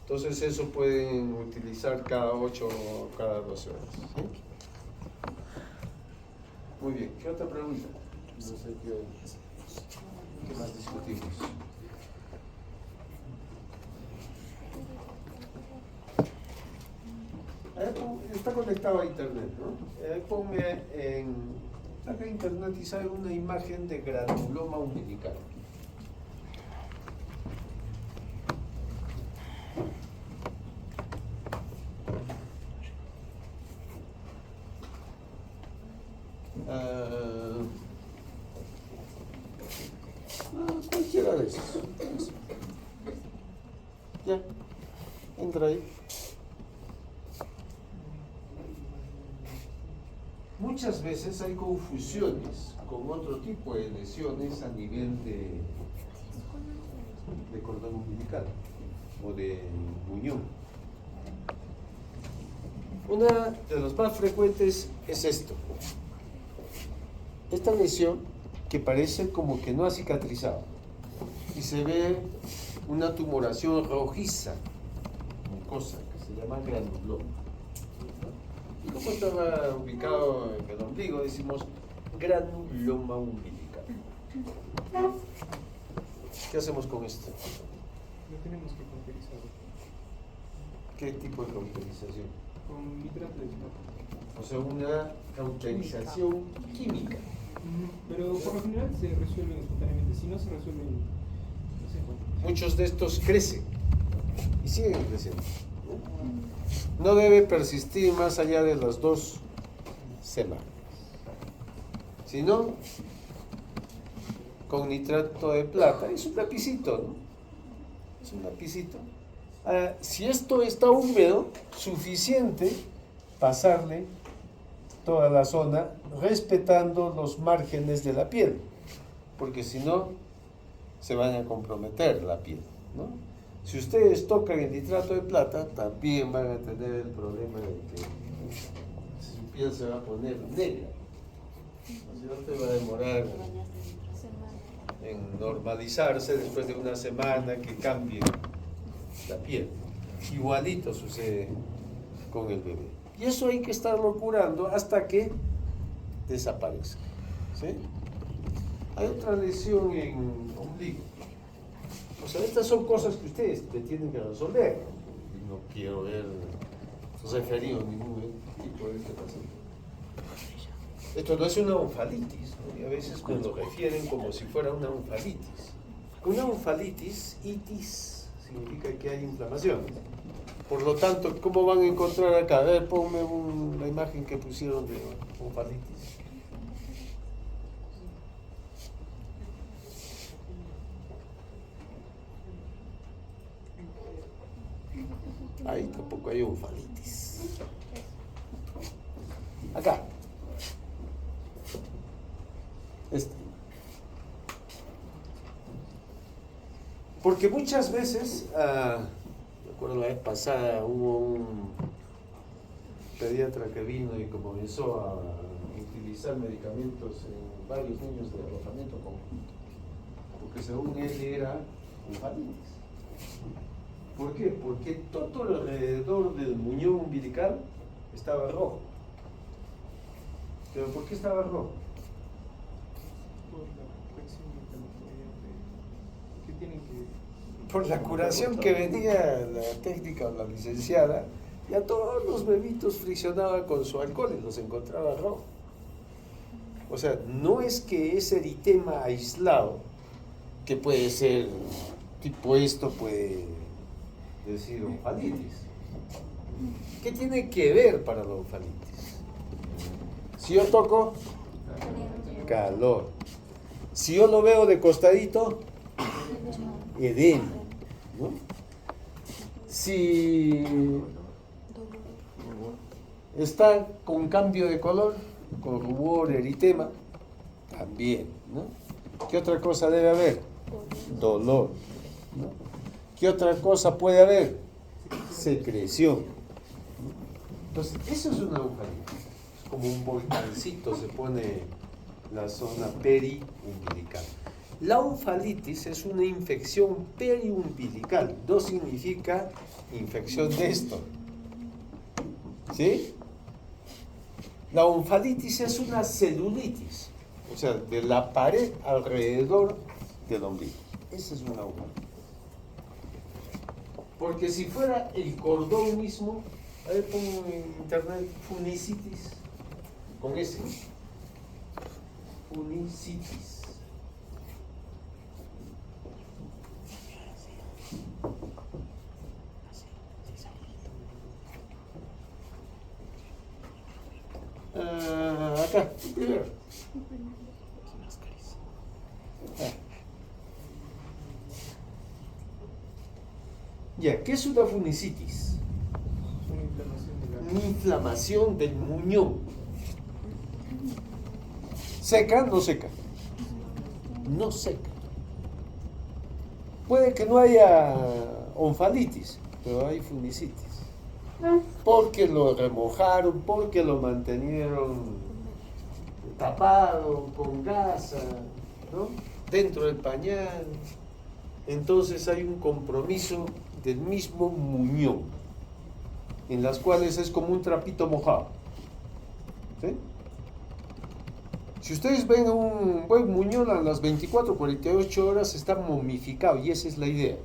Entonces eso pueden utilizar cada 8 o cada 12 horas. ¿Sí? Muy bien. ¿Qué otra pregunta? No sé qué más discutimos. Está conectado a internet, ¿no? Ponme acá internet y sale una imagen de granuloma umbilical. Cualquiera de esos. Ya, entra ahí. Muchas veces hay confusiones con otro tipo de lesiones a nivel de cordón umbilical o de muñón. Una de los más frecuentes es esto. Esta lesión que parece como que no ha cicatrizado y se ve una tumoración rojiza, mucosa, que se llama granuloma. Y como estaba ubicado en el ombligo, decimos granuloma umbilical. ¿Qué hacemos con esto? Lo tenemos que cauterizar ¿Qué tipo de cauterización? con nitrato de potasio. O sea, una cauterización química. Pero por lo general se resuelven espontáneamente. Si no se resuelven, no sé cuánto. Muchos de estos crecen y siguen creciendo. No debe persistir más allá de las 2 semanas. Si no, con nitrato de plata, es un lapicito, ¿no? Es un lapicito. Si esto está húmedo, suficiente pasarle toda la zona respetando los márgenes de la piel, porque si no, se van a comprometer la piel, ¿no? Si ustedes tocan el nitrato de plata, también van a tener el problema de que su piel se va a poner negra. ¿No es cierto? Va a demorar en normalizarse después de una semana que cambie la piel. Igualito sucede con el bebé. Y eso hay que estarlo curando hasta que desaparezca. ¿Sí? Hay otra lesión en ombligo. O sea, estas son cosas que ustedes te tienen que resolver. No quiero ver referido a ningún tipo de este paciente. Esto no es una onfalitis, ¿no? Y a veces me lo refieren como si fuera una onfalitis. Una onfalitis, itis, significa que hay inflamación. Por lo tanto, ¿cómo van a encontrar acá? A ver, ponme la imagen que pusieron de onfalitis. Ahí tampoco hay onfalitis. Acá. Porque muchas veces, me acuerdo la vez pasada, hubo un pediatra que vino y comenzó a utilizar medicamentos en varios niños de alojamiento conjunto, porque según él era onfalitis. ¿Por qué? Porque todo alrededor del muñón umbilical estaba rojo. ¿Pero por qué estaba rojo? Por la curación que venía la técnica o la licenciada, y a todos los bebitos friccionaba con su alcohol y los encontraba rojos. O sea, no es que ese eritema aislado, que puede ser tipo esto, puede decir onfalitis. ¿Qué tiene que ver para la onfalitis? Si yo toco, calor. Si yo lo veo de costadito, edema, ¿no? Si está con cambio de color, con rubor, eritema, también, ¿no? ¿Qué otra cosa debe haber? Dolor, ¿no? ¿Qué otra cosa puede haber? Secreción, ¿no? Entonces, eso es una onfalitis. Es como un volcancito, se pone la zona periumbilical. La onfalitis es una infección periumbilical. No significa infección de esto. ¿Sí? La onfalitis es una celulitis, o sea, de la pared alrededor del ombligo. Esa es una onfalitis. Porque si fuera el cordón mismo, a ver, pongo en internet funicitis, con ese. Funicitis. Acá, primero. Ya, ¿qué es una funicitis? Una inflamación del muñón. ¿Seca? No seca. No seca. Puede que no haya onfalitis, pero hay fundicitis. Porque lo remojaron, porque lo mantenieron tapado con gasa, ¿no? Dentro del pañal. Entonces hay un compromiso del mismo muñón, en las cuales es como un trapito mojado. ¿Sí? Si ustedes ven un buen muñón a las 24, 48 horas está momificado, y esa es la idea.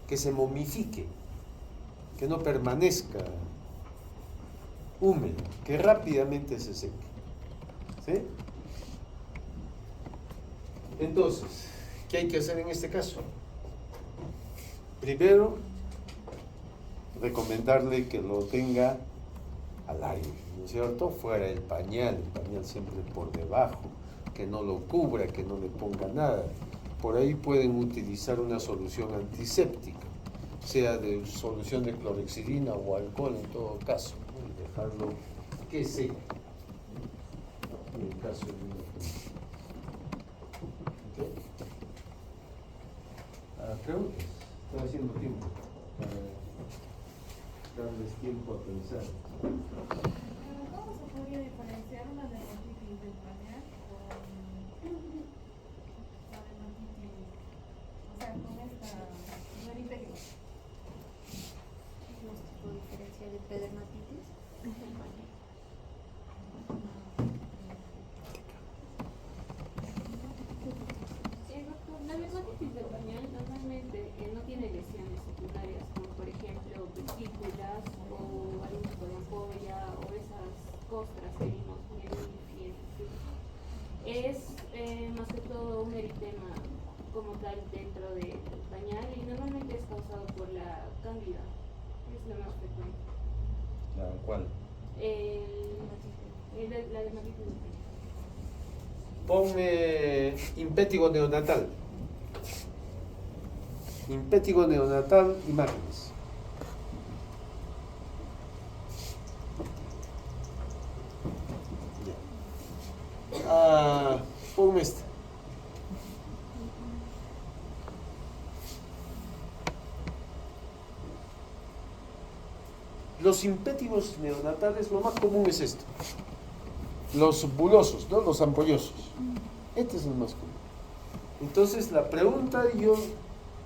Que se momifique, que no permanezca húmedo, que rápidamente se seque. ¿Sí? Entonces, ¿qué hay que hacer en este caso? Primero, recomendarle que lo tenga al aire, ¿no es cierto? Fuera del pañal, el pañal siempre por debajo, que no lo cubra, que no le ponga nada. Por ahí pueden utilizar una solución antiséptica, sea de solución de clorhexidina o alcohol en todo caso, ¿no? Y dejarlo que seque. En el caso de una preguntas. Estoy haciendo tiempo para darles tiempo a pensar. ¿Cómo se podría diferenciar una dermatitis del pañal con la dermatitis, o sea, con esta dermatitis? ¿No se puede diferenciar entre dermatitis del pañal? La dermatitis del pañal normalmente no tiene lesiones secundarias, como por ejemplo vesículas o algún tipo de ampolla o esas costras que vimos en el pie. Es más que todo un eritema como tal dentro del pañal y normalmente es causado por la cándida, es lo más frecuente. ¿Cuál? La dermatitis del pañal. Ponme impétigo neonatal. Impétigo neonatal, imágenes. Ponme esta. Los impétigos neonatales, lo más común es esto. Los bulosos, ¿no? Los ampollosos. Este es el más común. Entonces la pregunta yo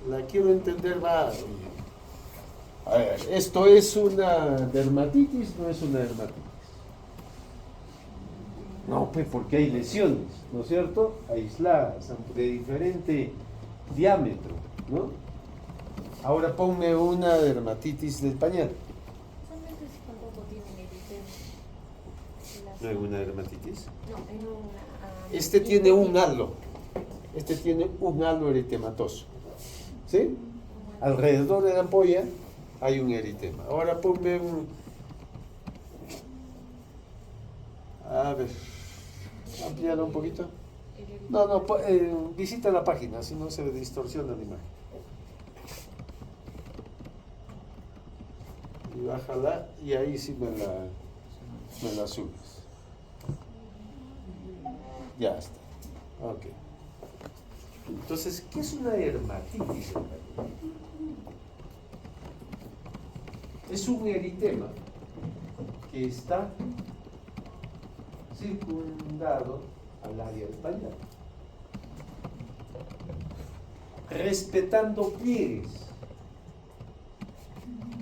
la quiero entender, va. A ver, ¿esto es una dermatitis? ¿No es una dermatitis? No, pues porque hay lesiones, ¿no es cierto? Aisladas, de diferente diámetro, ¿no? Ahora ponme una dermatitis del pañal. Solamente si tampoco tienen eritema. ¿No hay una dermatitis? No, en una... Este tiene un halo. Este tiene un halo eritematoso. ¿Sí? Alrededor de la ampolla hay un eritema. Ahora ponme un... A ver, amplíalo un poquito. No, visita la página, si no se distorsiona la imagen. Y bájala y ahí sí me la subes. Ya está. Ok. Entonces, ¿qué es una dermatitis? Es un eritema que está circundado al área del pañal, respetando pliegues.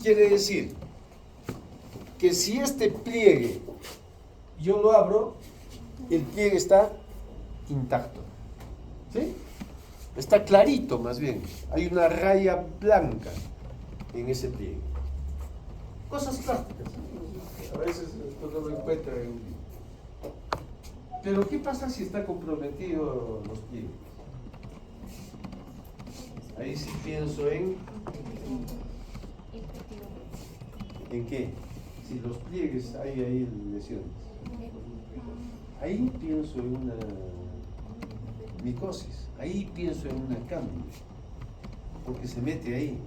Quiere decir que si este pliegue yo lo abro, el pliegue está intacto. ¿Sí? Está clarito más bien. Hay una raya blanca en ese pliegue. Cosas plásticas. A veces esto no lo encuentra en un libro. Pero ¿qué pasa si está comprometido los pliegues? Ahí sí pienso en... ¿En qué? Si los pliegues hay ahí lesiones. Ahí pienso en una micosis. Ahí pienso en una cándida. Porque se mete ahí.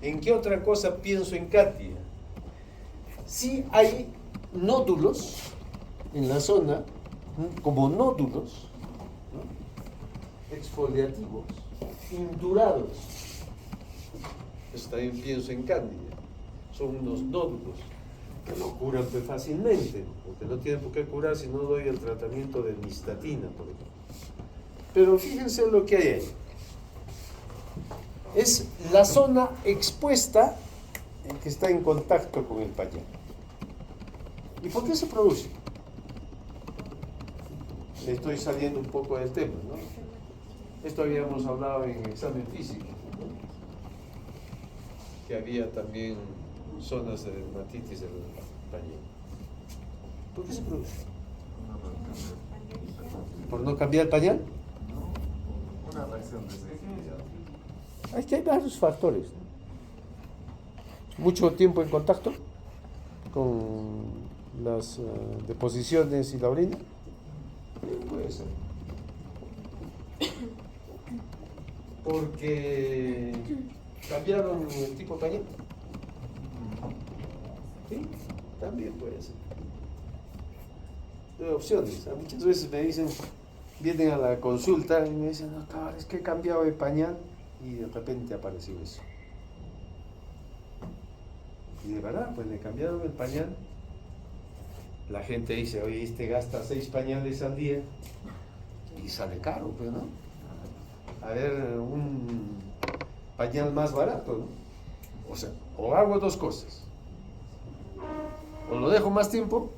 ¿En qué otra cosa pienso en cándida? Si hay nódulos en la zona, como nódulos, ¿no?, exfoliativos, indurados. Eso también pienso en Cándida. Son unos nódulos que no curan pues, fácilmente, porque no tienen por qué curar si no doy el tratamiento de nistatina, por ejemplo. Pero fíjense lo que hay ahí. Es la zona expuesta en que está en contacto con el pañal. ¿Y por qué se produce? Estoy saliendo un poco del tema, ¿no? Esto habíamos hablado en examen físico, ¿no? Que había también zonas de dermatitis del pañal. ¿Por qué se produce? ¿Por no cambiar el pañal? Una reacción de sensibilidad. Es que hay varios factores, ¿no? Mucho tiempo en contacto con las deposiciones y la orina. Puede ser. Porque cambiaron el tipo de pañal. Sí, también puede ser. Hay opciones. Muchas veces me dicen, vienen a la consulta y me dicen, doctor, es que he cambiado de pañal y de repente apareció eso. Y de verdad, pues le cambiaron el pañal. La gente dice, oye, este gasta 6 pañales al día y sale caro, pues, ¿no? A ver, un pañal más barato, ¿no? O sea, o hago dos cosas. O lo dejo más tiempo,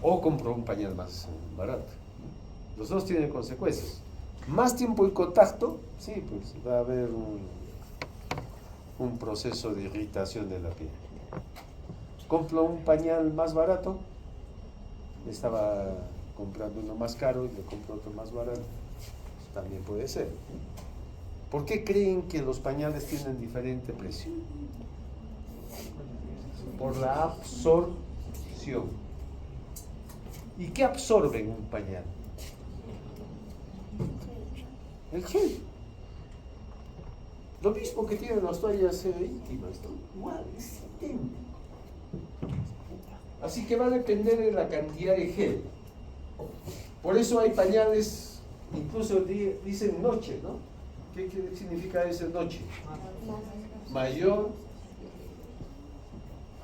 o compro un pañal más barato. Los dos tienen consecuencias. Más tiempo en contacto, sí, pues va a haber un proceso de irritación de la piel. Compro un pañal más barato, estaba comprando uno más caro y le compro otro más barato, también puede ser. ¿Por qué creen que los pañales tienen diferente precio? Por la absorción. ¿Y qué absorbe en un pañal? El gel. Lo mismo que tienen las toallas íntimas, ¿no? Igual, es idéntico. Así que va a depender de la cantidad de gel. Por eso hay pañales, incluso dicen noche, ¿no? ¿Qué significa ese noche? Mayor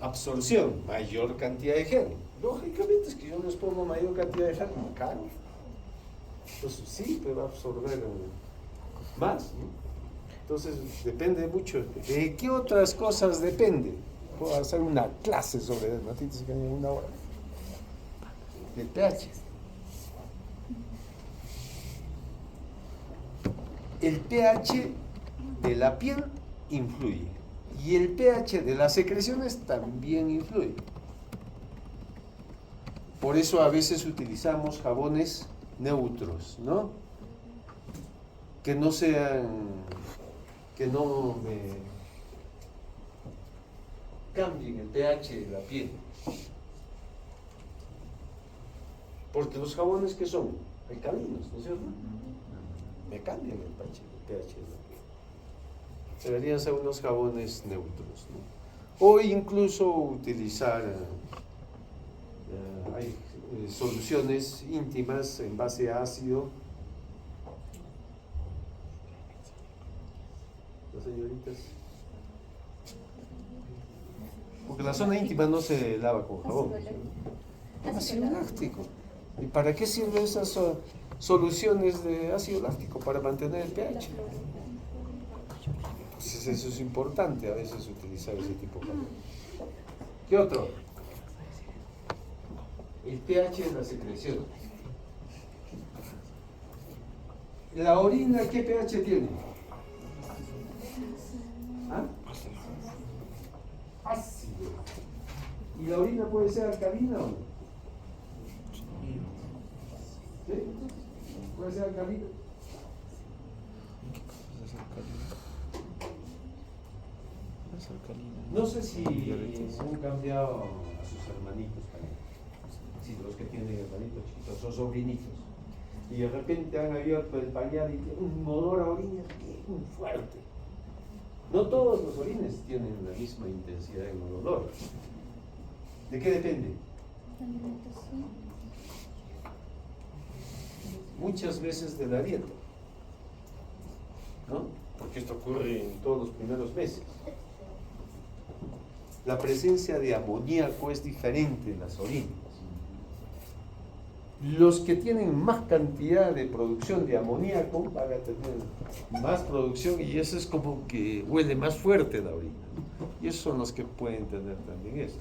absorción, mayor cantidad de gel. Lógicamente es que yo les pongo mayor cantidad de gel, caro. Entonces sí, pero va a absorber más, ¿no? Entonces depende mucho. ¿De qué otras cosas depende? Puedo hacer una clase sobre dermatitis en una hora. Del pH. El pH de la piel influye y el pH de las secreciones también influye. Por eso a veces utilizamos jabones neutros, ¿no? Que no sean, que no me cambien el pH de la piel. Porque los jabones que son alcalinos, ¿no es cierto? Me cambian el pH de la piel. Deberían ser unos jabones neutros, ¿no? O incluso utilizar hay soluciones íntimas en base a ácido. Las señoritas. Porque la zona íntima no se lava con jabón. Ácido láctico. ¿Y para qué sirven esas soluciones de ácido láctico? Para mantener el pH. Pues eso es importante a veces utilizar ese tipo de jabón. ¿Qué otro? El pH de la secreción. ¿La orina qué pH tiene? ¿Ah? Ácido. ¿Y la orina puede ser alcalina o no? ¿Sí? ¿Puede ser alcalina? No sé si han cambiado a sus hermanitos también. Sí, los que tienen hermanitos chiquitos o sobrinitos. Y de repente han abierto el pañal y tiene un olor a orina bien fuerte. No todos los orines tienen la misma intensidad en el olor. ¿De qué depende? Muchas veces de la dieta. ¿no? Porque esto ocurre en todos los primeros meses. La presencia de amoníaco es diferente en las orinas. Los que tienen más cantidad de producción de amoníaco van a tener más producción y eso es como que huele más fuerte la orina. Y esos son los que pueden tener también esto.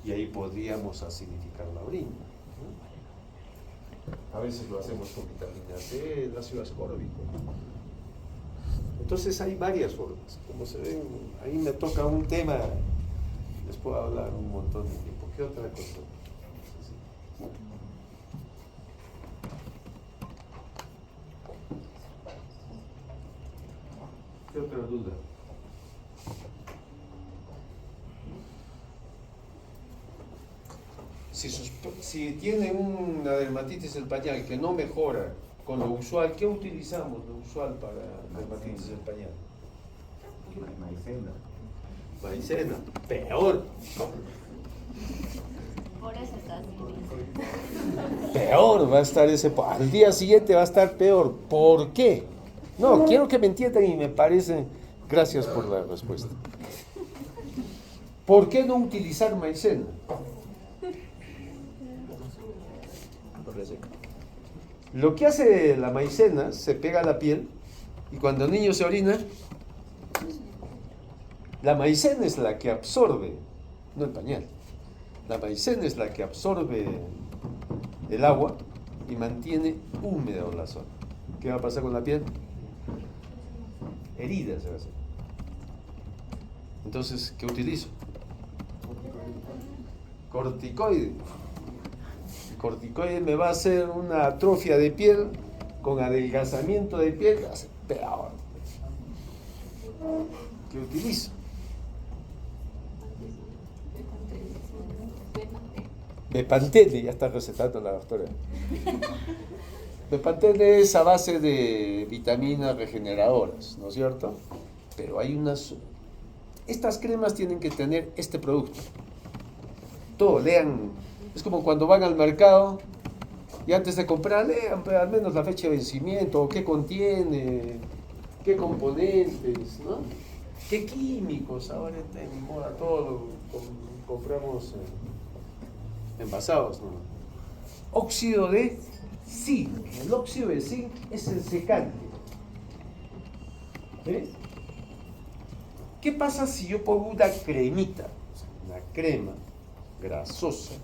Y ahí podríamos acidificar la orina, ¿no? A veces lo hacemos con vitamina C, el ácido ascórbico. Entonces hay varias formas. Como se ven, ahí me toca un tema, les puedo hablar un montón de tiempo. ¿Qué otra cosa? ¿Qué otra duda? Si tienen una dermatitis del pañal que no mejora con lo usual, ¿qué utilizamos lo usual para dermatitis del pañal? Maicena. Maicena. Peor. Por eso está así. Peor va a estar ese. Al día siguiente va a estar peor. ¿Por qué? No, quiero que me entiendan y me parece. Gracias por la respuesta. ¿Por qué no utilizar maicena? Lo que hace la maicena, se pega a la piel y cuando el niño se orina, la maicena es la que absorbe, no el pañal. La maicena es la que absorbe el agua y mantiene húmeda la zona. ¿Qué va a pasar con la piel? Herida se va a hacer. Entonces, ¿qué utilizo? Corticoide. El corticoide me va a hacer una atrofia de piel con adelgazamiento de piel, va a ser peor. ¿Qué utilizo? Bepantene, ya está recetando la doctora. Bepantene es a base de vitaminas regeneradoras, ¿no es cierto? Pero hay unas... Estas cremas tienen que tener este producto. Todo, lean. Es como cuando van al mercado y antes de comprar, lean al menos la fecha de vencimiento, qué contiene, qué componentes, ¿no? Qué químicos. Ahora en moda todo lo compramos envasados, ¿no? Óxido de zinc. El óxido de zinc es el secante. ¿Sí? ¿Qué pasa si yo pongo una cremita, una crema grasosa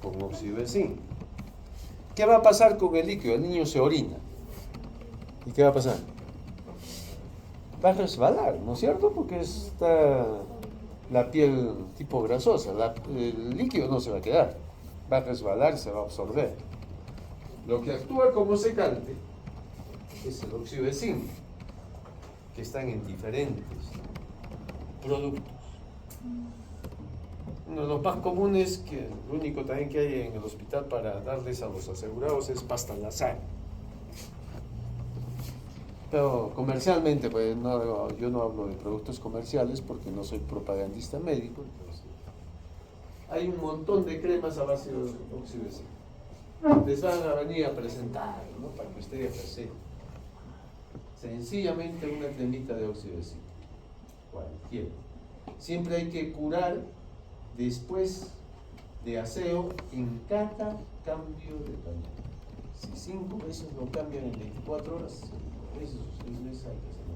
con óxido de zinc? ¿Qué va a pasar con el líquido? El niño se orina. ¿Y qué va a pasar? Va a resbalar, ¿no es cierto? Porque está la piel tipo grasosa, el líquido no se va a quedar, va a resbalar, se va a absorber. Lo que actúa como secante es el óxido de zinc, que están en diferentes productos. Uno de los más comunes, que lo único también que hay en el hospital para darles a los asegurados es pasta nasal. Pero comercialmente, pues yo no hablo de productos comerciales porque no soy propagandista médico. Entonces, hay un montón de cremas a base de óxido de zinc. Les van a venir a presentar, ¿no? Para que ustedes receten. Sencillamente una cremita de óxido de zinc. Cualquiera. Siempre hay que curar después de aseo en cada cambio de pañal. Si 5 veces lo cambian en 24 horas, esos 6 meses hay que hacerlo.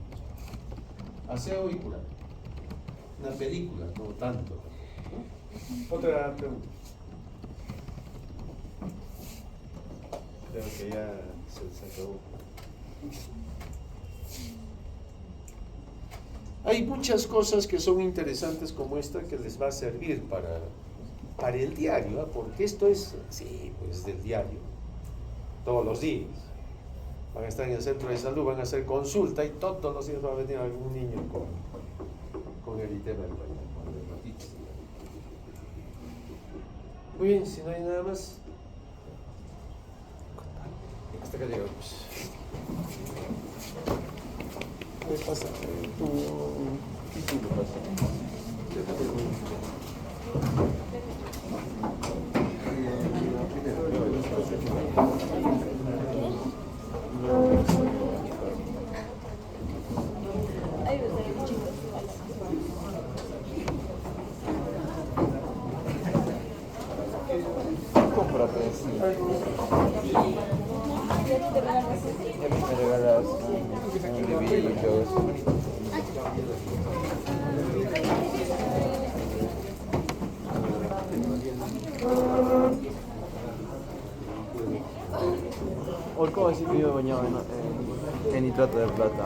Aseo y curar. Una película, no tanto. ¿No? Otra pregunta. Creo que ya se acabó. Hay muchas cosas que son interesantes como esta que les va a servir para el diario, ¿eh? Porque esto es, sí, pues del diario, todos los días. Van a estar en el centro de salud, van a hacer consulta y todos los días va a venir algún niño con eritema del pañal, con dermatitis. Muy bien, si no hay nada más, hasta acá llegamos. ¿Qué pasa? Tu título pasa. pues. Me regalas un librito. Hoy como así que yo bañaba en nitrato de plata.